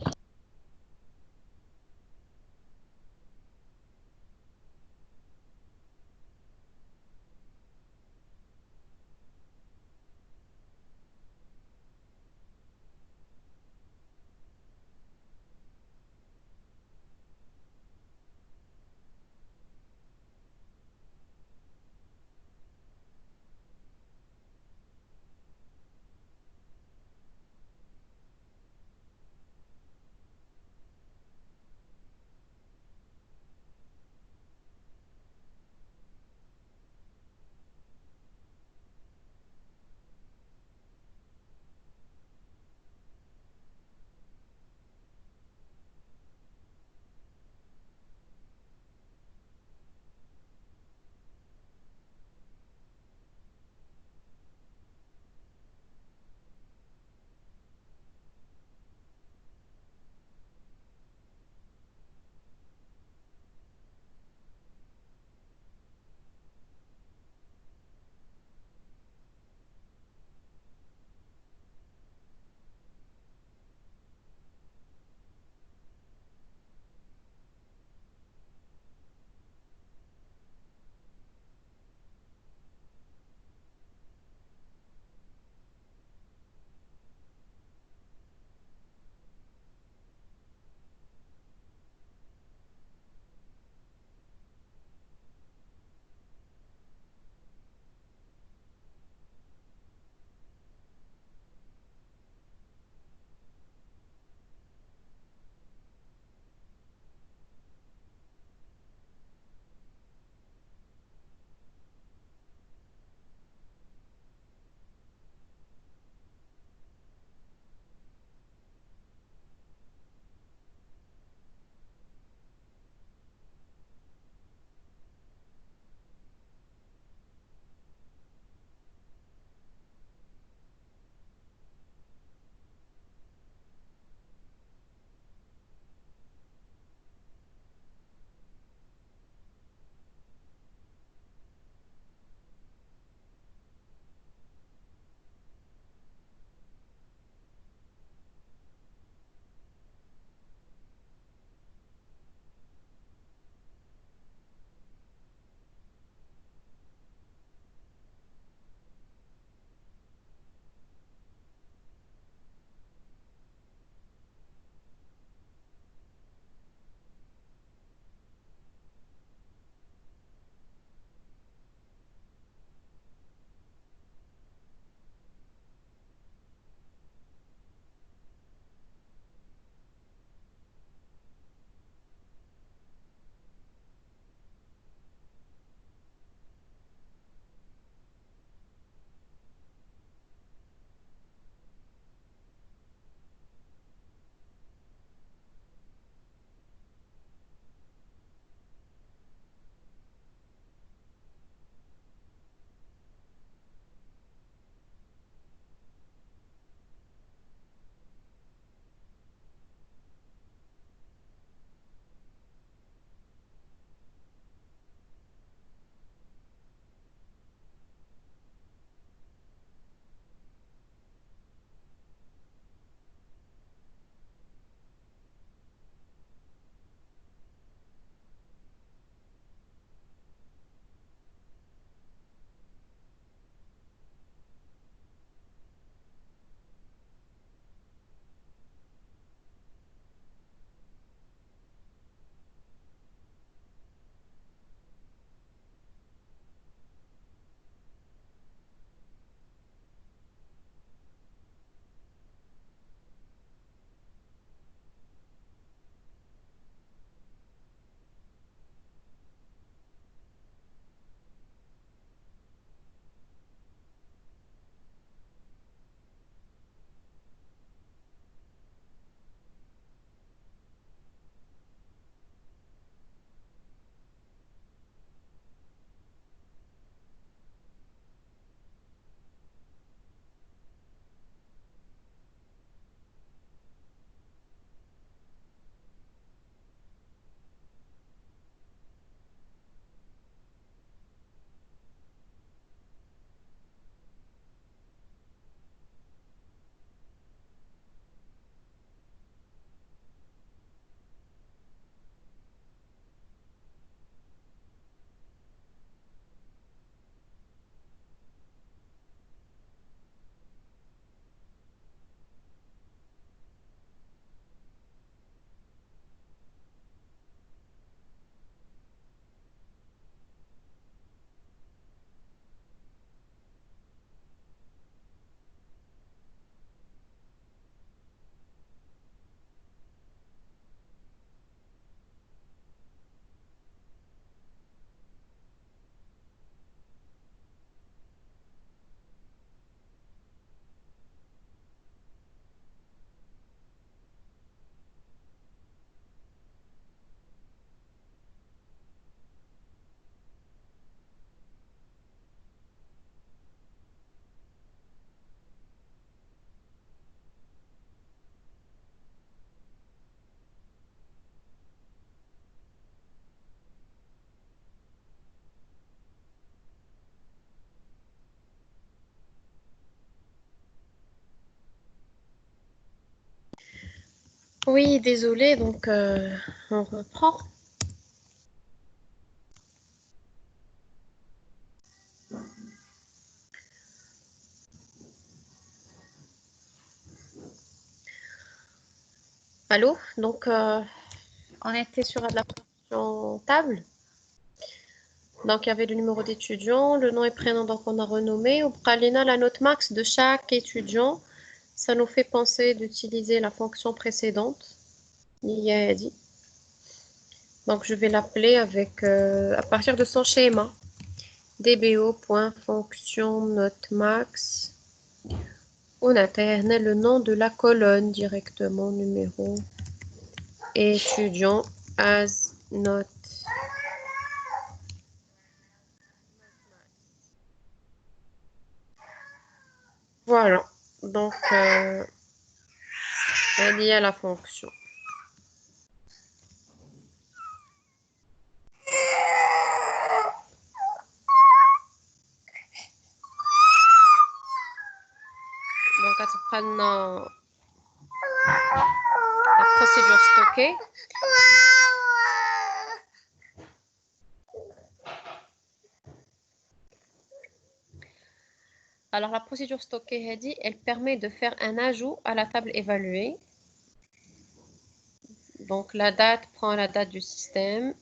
Oui, désolé, donc on reprend. Allô? Donc, on était sur la fonction table. Donc, il y avait le numéro d'étudiant, le nom et prénom, donc on a renommé. Au Pralina, la note max de chaque étudiant, ça nous fait penser d'utiliser la fonction précédente. Il y a dit. Donc, je vais l'appeler avec, à partir de son schéma. dbo.fonction note max. On interne le nom de la colonne directement, numéro étudiant as note. Voilà, donc elle y a la fonction. Donc, à prendre la procédure stockée. Alors, la procédure stockée, elle permet de faire un ajout à la table évaluée. Donc, la date prend la date du système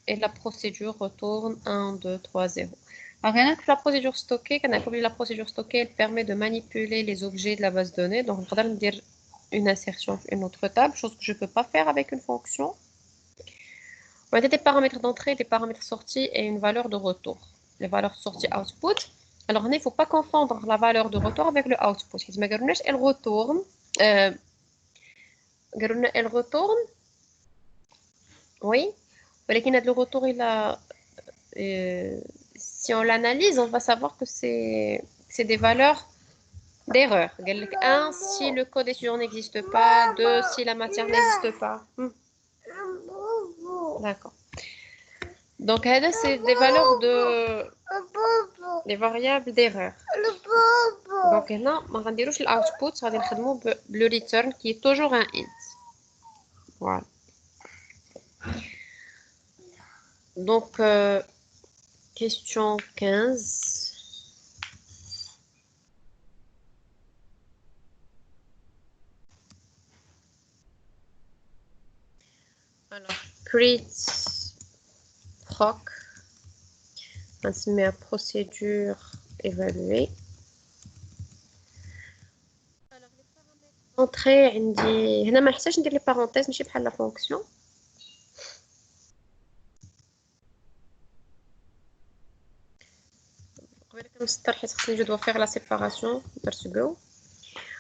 et la procédure retourne 1, 2, 3, 0. Alors, rien que la procédure stockée, quand on a la procédure stockée, elle permet de manipuler les objets de la base de données. Donc, on va dire une insertion sur une autre table, chose que je ne peux pas faire avec une fonction. On a des paramètres d'entrée, des paramètres sortie et une valeur de retour. Les valeurs sorties output. Alors, il ne faut pas confondre la valeur de retour avec le output. Elle retourne. Elle retourne. Oui. Mais le retour, il a, si on l'analyse, on va savoir que c'est des valeurs d'erreur. 1, si le code étudiant n'existe pas. 2, si la matière n'existe pas. D'accord. Donc, c'est des valeurs des variables d'erreur. Donc, là, on va dire l'output, ça va dire le return qui est toujours un int. Voilà. Donc, question 15. Alors, create proc. On se met à procédure évaluée. Entrée, عندي هنا ما نحتاجش ندير لي parenthèses ماشي بحال la fonction. je dois faire la séparation.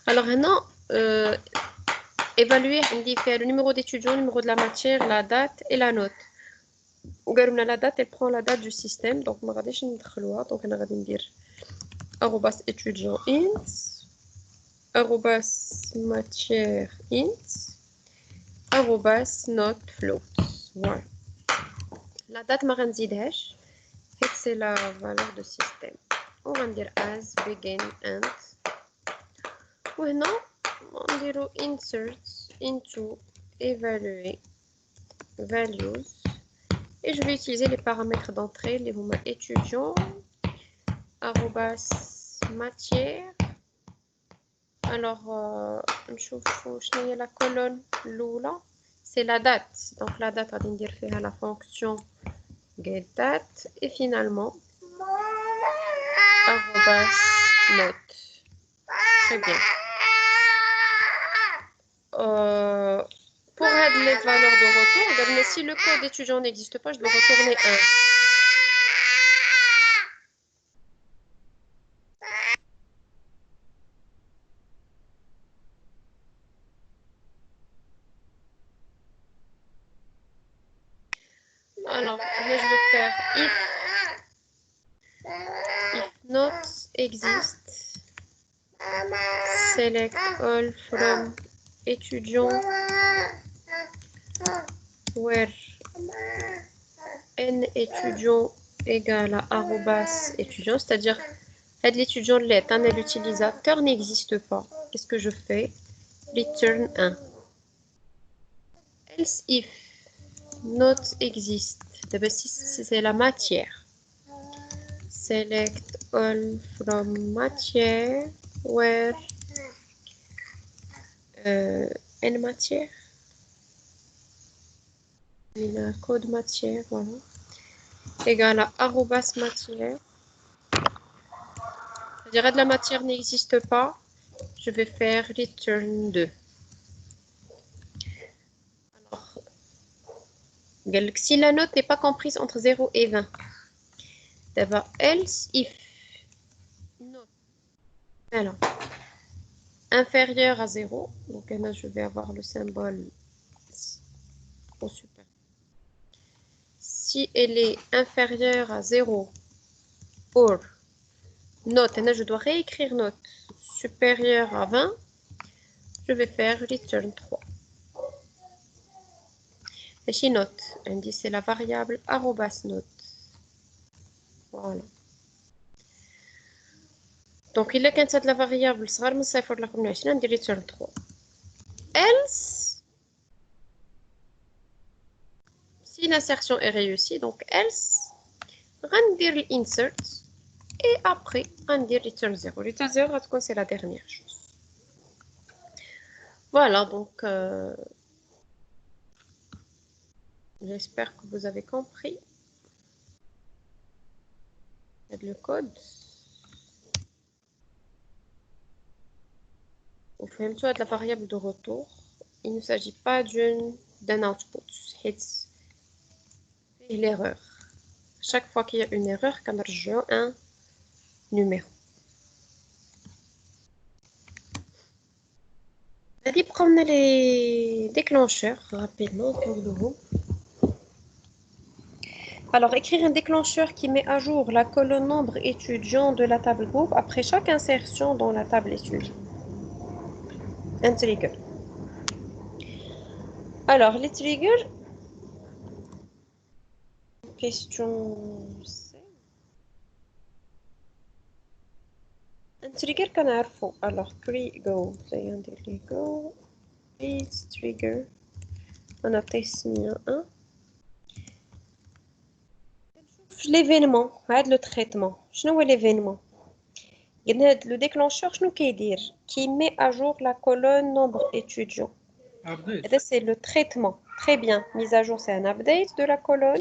Alors maintenant, évaluer, on dit faire le numéro d'étudiant, le numéro de la matière, la date et la note. La date, elle prend la date du système. Donc, on va donc on va dire arrobas étudiant int, arrobas matière int, arrobas note float. Voilà. La date, c'est la valeur de système. On va dire as begin and. Maintenant, on va insert into evaluate values. Et je vais utiliser les paramètres d'entrée, les mots étudiants, arrobas matière. Alors, je vais la colonne l'oula, c'est la date. Donc, la date, on va dire faire la fonction getDate. Et finalement, arrobas note. Très bien. Pour les valeurs de retour, si le code étudiant n'existe pas, je dois retourner 1. Alors, là, je vais faire if not exist, select all from étudiant where n étudiant égale à arrobas étudiant, c'est-à-dire l'étudiant l'est, l'utilisateur n'existe pas. Qu'est-ce que je fais? Return 1. else if not exist. D'abord, si c'est la matière. Select all from matière where n matière. Un code matière, voilà. Égal à arrobas matière. C'est-à-dire que la matière n'existe pas. Je vais faire return 2. Alors, si la note n'est pas comprise entre 0 et 20, d'abord, else if note alors, inférieur à 0, donc là je vais avoir le symbole au super. Si elle est inférieure à 0 or note, là je dois réécrire note supérieure à 20, je vais faire return 3. Et chez note, indice c'est la variable arrobas note. Voilà. Donc il كانت هاد la variable صغار من 0 ل 25 ندير return 3. Else si l'insertion est réussie, donc else غندير l'insert et après غندير return 0. Return 0 c'est la dernière chose. Voilà, donc j'espère que vous avez compris le code. Vous faites de la variable de retour. Il ne s'agit pas d'un output. C'est l'erreur. Chaque fois qu'il y a une erreur, on rajoute un numéro. On va prendre les déclencheurs rapidement pour vous. Alors, écrire un déclencheur qui met à jour la colonne nombre étudiant de la table groupe après chaque insertion dans la table étudiant. Un trigger. Alors, les triggers, question C. Un trigger qu'on a fait. Alors, pre-go. Go. Please trigger. On a testé un. L'événement, le traitement. Qu'est-ce l'événement? Le déclencheur, qui met à jour la colonne nombre étudiant. C'est le traitement. Très bien. Mise à jour, c'est un update de la colonne.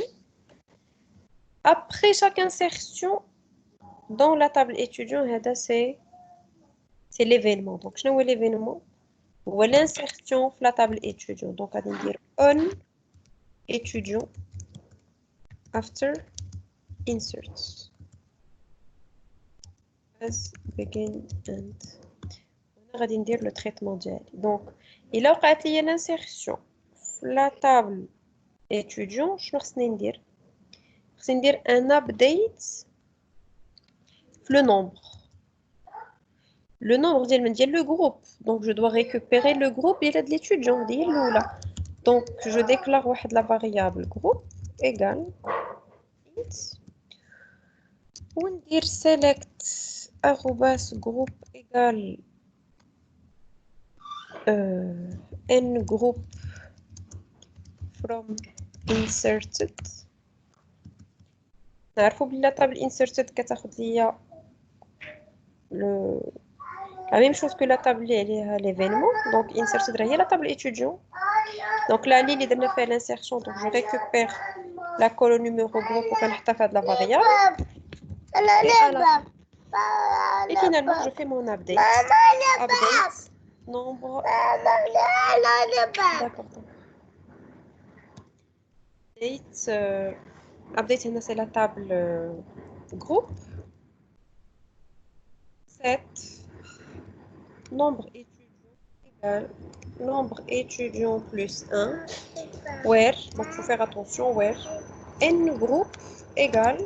Après chaque insertion dans la table étudiant, c'est l'événement. Donc, qu'est-ce que l'événement? Ou l'insertion dans la table étudiant. Donc, on va dire on étudiant after insert. As begin and. On va dire le traitement dial. Donc, il a eu l'insertion dans la table étudiant. Je vais dire un update le nombre. Le nombre dit le groupe. Donc, je dois récupérer le groupe de l'étudiant. Donc, je déclare la variable groupe égale on dire select arrobas groupe égale n group from inserted. نعرفوا بلي la table inserted كتاخد ليا la même chose que la table l'événement. Donc inserted هي la table étudiant. Donc là اللي درنا فيها l'insertion, donc je récupère la colonne numéro groupe pour نحطها في هاد la variable. Et finalement je fais mon update. Update nombre. D'accord. Update c'est la table groupe. 7 nombre étudiant égale nombre étudiant plus 1 where, donc il faut faire attention, where n groupe égale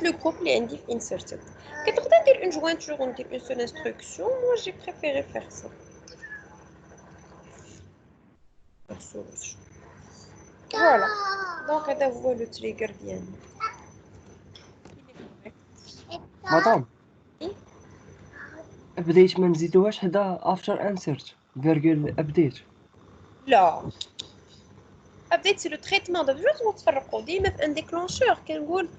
le groupe qui est inserted. Quand on dire une jointure, on dit une seule instruction. Moi j'ai préféré faire ça. Voilà, donc هذا هو le trigger ديالنا. مدام update ما نزيدوهاش حدا after insert virgule update. لا ابديت سي لو تريتمون دابا جوج نتفرقوا ديما في ان ديكلونشور كنقول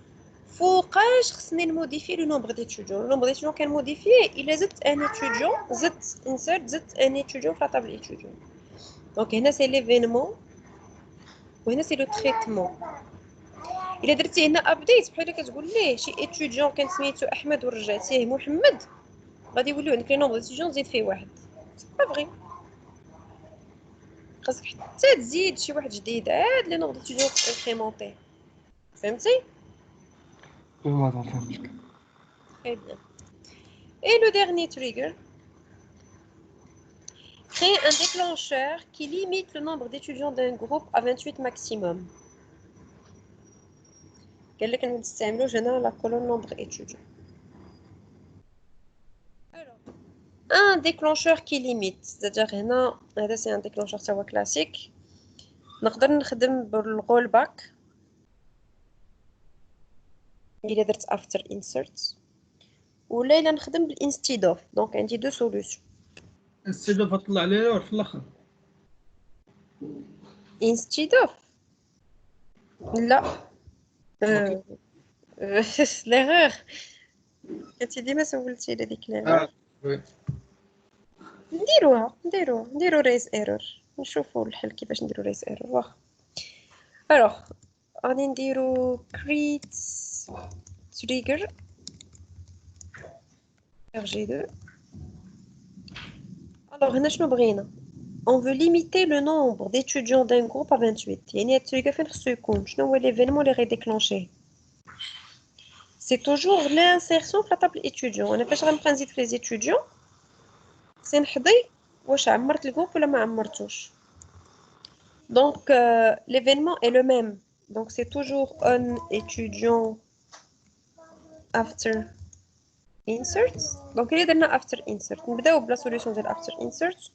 فوقاش خصني نموديفي لو نومبر ديتيديون لو نومبر ديتيديون كنموديفيه الا زدت ان اتيديون زدت انسرت زدت ان اتيديون في لا طابل اتيديون دونك هنا سي ليفينمون وهنا سي لو تريتمون الا درتي هنا ابديت بحال كتقول ليه شي اتيديون كان سميتو احمد ورجعتيه محمد غادي يوليو عندك لي نومبر ديتيديون زيد فيه واحد سي با فري خاصك حتى تزيد شي واحد جديد عاد لي نومبر ديتيديون انكريمونطي فهمتي Oui, madame, فهمتك. très bien et le dernier trigger créer un déclencheur qui limite le nombre d'étudiants d'un groupe à 28 maximum قال لك نستعملوا هنا la colonne nombre étudiant alors un déclencheur qui limite c'est-à-dire هنا هذا c'est un déclencheur تاع classique نقدر نخدم بالغول باك إلا درت after insert ولا إلا نخدم بالinstead of دونك عندي دو solutions السيدة تطلع عليه في الاخر. instead of لا l'erreur انت ديما سولتي على ديك l'erreur وي. نديرو ريز ايرور نشوفوا الحل كيفاش نديرو ريز ايرور واخا الوغ غادي نديرو create trigger RG2 alors هنا شنو بغينا on veut limiter le nombre d'étudiants d'un groupe à 28 يعني هاد التريغر فين خصو يكون شنو هو ليفينمون اللي غيديكلونشيه c'est toujours l'insertion في la table étudiant انا فاش غنبقى نزيد في les étudiants سي نحضي واش عمرت الجروب ولا ما عمرتوش donc l'événement est le même donc c'est toujours un étudiant after insert donc اللي درنا after insert نبداو بلا solution ديال after insert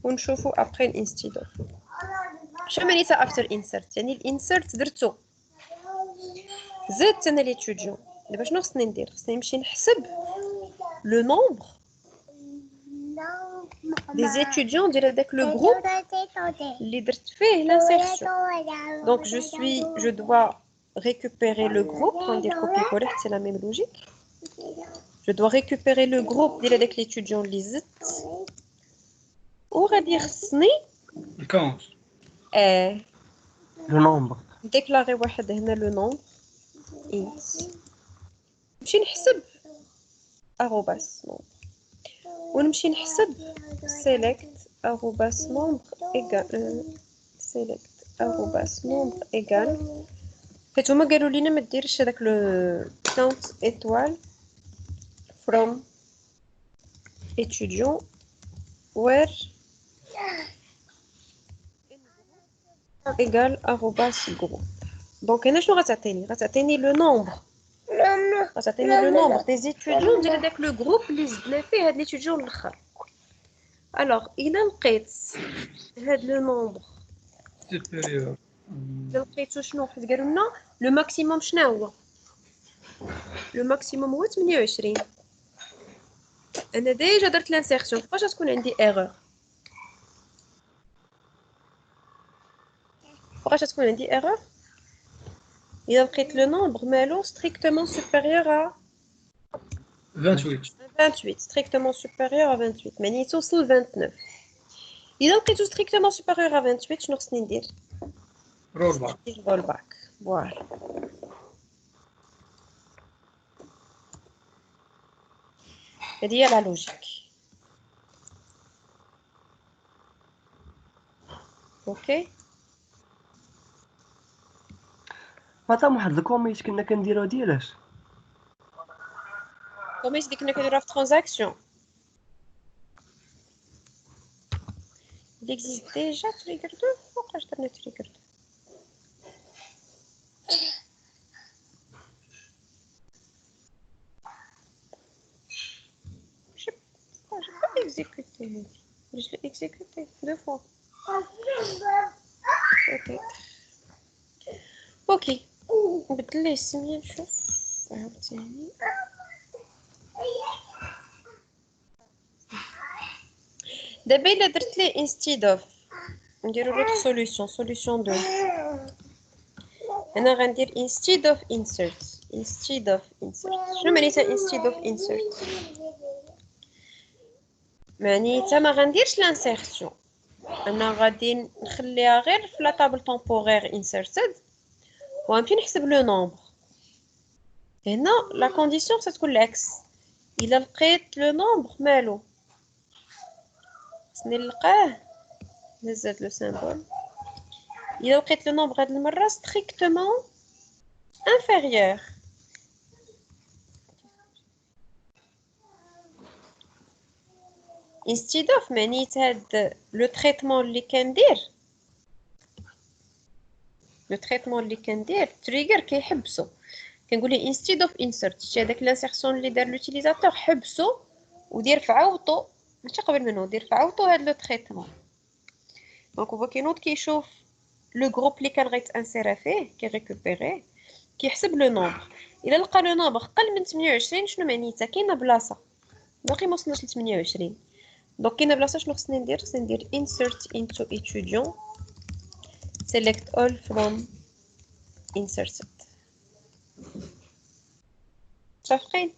ونشوفوا après instead of شنو معناتها after insert يعني الانسرت درتو زدت انا l'étudiant دابا شنو خصني ندير خصني نمشي نحسب le nombre des étudiants ديال هذاك لو جروب اللي درت فيه l'insertion donc je dois récupérer le groupe ندير copier coller c'est la même logique je dois récupérer le groupe ديال هذاك l'étudiant اللي زدت وغادي خصني الكاونت لو نومبر ديكلاري واحد هنا لو نومبر int نمشي نحسب arrobas nombre ونمشي نحسب select arrobas nombre égal select arrobas nombre égal حيت هما قالوا لينا ما ديرش هذاك لو count étoile from étudiant where égal arrobas group دونك هنا شنو غتعطيني لو نومبر غتعطيني لو نومبر دي étudiants ديال هذاك لو جروب اللي زدنا فيه هاد l'étudiant الاخر الوغ الا لقيت هاد لو نومبر سوبيريور الا لقيتو شنو حيت قالوا لنا لو ماكسيموم شنو هو لو ماكسيموم هو 28 انا ديجا درت لانسيرسيون فاش تكون عندي ايرور فاش تكون عندي ايرور الا لقيت لو نومبر مالو strictement supérieur à 28 strictement supérieur à 28 معني توصل 29 الا لقيتو strictement supérieur à 28 شنو خصني ندير رول باك رول باك فوالا هذه هي لا لوجيك اوكي مادام واحد الكوميت كنا كنديرو ديالاش كوميس ديك كنا كنديروها في ترانزاكسيون il existe déjà trigger 2 فوقاش درنا trigger 2 j'ai pas exécuté je l'ai exécuté 2 fois اوكي نبدل ليه السميه نشوف عاوتاني دابا الا درت ليه instead of نديرو l'autre solution, solution 2. هنا غندير instead of insert. شنو معناتها instead of insert؟ معناتها ما غنديرش l'insertion. انا غادي نخليها غير في لا طابل temporaire inserted وغنمشي نحسب لو نومبر. هنا لا كونديسيون ستكون العكس. الا لقيت لو نومبر مالو خصني نلقاه نزلت لو سيمبول. الا لقيت لو نومبر هاد المره ستريكتومون inférieur. instead of معنيت هاد لو تريتمون اللي كندير تريجر كيحبسو. كنقول ليه instead of insert شتي هذاك لانسيرسيون اللي دار لوتيليزاتور حبسو ودير في عوضو ماشي قبل منه دير في عوضو هاد لو تريتمون. دونك هو كينوض كيشوف لو جروب اللي كان غيتانسيرا فيه كيريكوبيري كيحسب لو نومبر. الا لقى لو نومبر قل من 28 شنو معنيتها كاينه بلاصه باقي ما وصلناش ل 28. دونك كاينه بلاصه شنو خصني ندير insert into étudiant select all from inserted. متفقين؟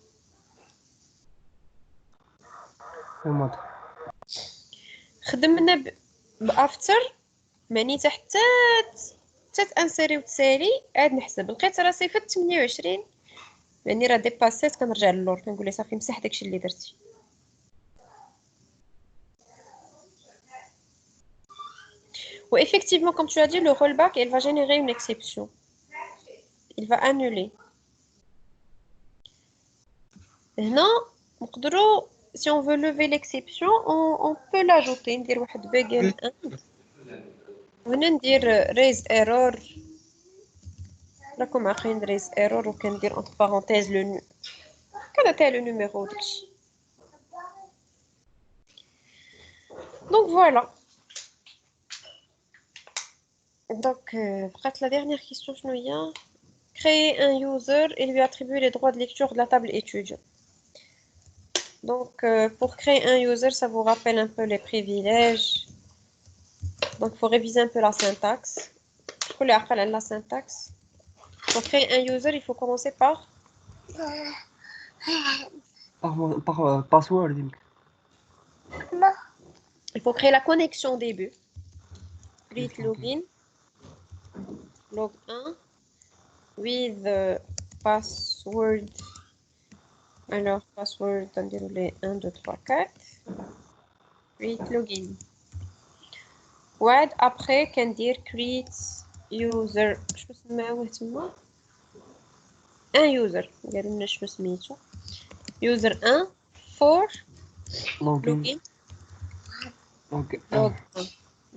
خدمنا بافتر معنيتها حتى تانسيري وتسالي عاد نحسب. لقيت راسي في 28 يعني راه ديباسيت كنرجع للور كنقول ليه صافي مسح داكشي اللي درتي. و effectivement comme tu as dit le rollback il va générer une exception. Il va annuler. هنا نقدروا si on veut lever l'exception on peut l'ajouter. ندير واحد بيجل 1 وهنا ندير raise error. راكم عارفين raise error وكندير entre parenthèses le كنعطيها le numéro داكشي. Donc voilà. Donc بقات la dernière question شنو هي؟ Créer un user et lui attribuer les droits de lecture de la table étudiant. Donc, pour créer un user, ça vous rappelle un peu les privilèges. Donc, il faut réviser un peu la syntaxe. Pour la syntaxe. Pour créer un user, il faut commencer par password. Il faut créer la connexion au début. Create login. Log 1. With password. Alors, password, on dirait les 1, 2, 3, 4. Create login. وعد après كندير create user. شنو سماوه تما؟ un user. قالوا لنا شنو سميتو. user 1 for login. log 1.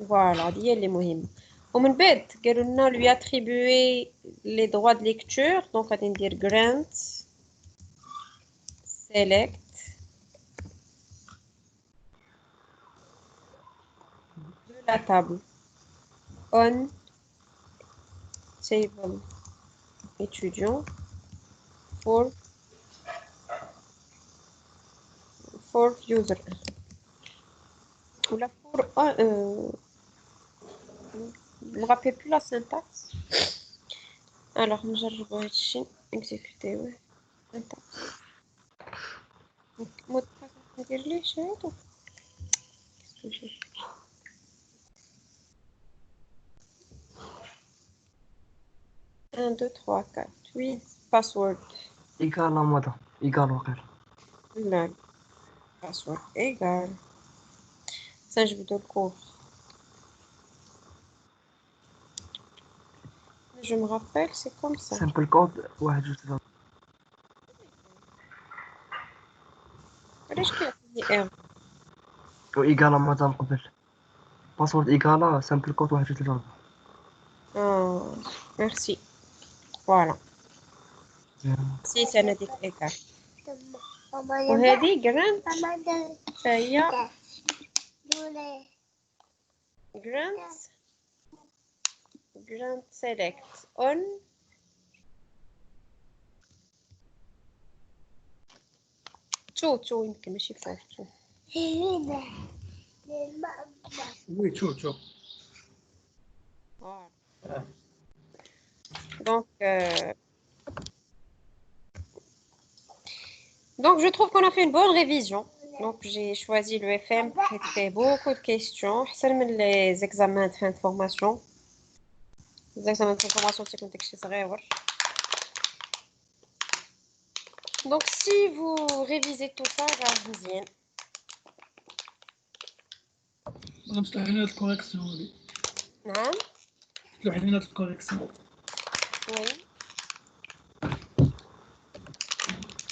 فوالا هادي هي اللي مهمة. ومن بعد قالوا لنا lui attribuer les droits de lecture. donc غادي ندير grant select de la table on table étudiant for user ou la pour je me rappelle plus la syntaxe. alors نجربوا هادشي exécuter ouais syntaxe. mot de passe ندير ليه هادو qu'est-ce que j'ai 1 2 3 4 8 password إيكال ماذا إيكال وقير لا password égal ça je vous donne le cours. Je me rappelle, c'est comme ça. simple code 1 2 3 علاش كيعطيني ايرور؟ وإيكال ماذا من قبل باسورد إيكال simple code 1 2 3 اه ميرسي فوالا نسيت انا ديك ايكال. وهذه جراند فهي جراند سيلكت اون تو يمكن ماشي فور تو وي شو Voilà. Donc, euh, donc, je trouve qu'on a fait une bonne révision. Donc, j'ai choisi le FM qui fait beaucoup de questions. C'est les examens de fin de formation. Les examens de fin de formation, c'est comme chez Sarah. Donc, si vous révisez tout ça, vous y êtes. أنا مش لاحقين الكوريكسيون هذه نعم. لاحقين الكوريكسيون Oui.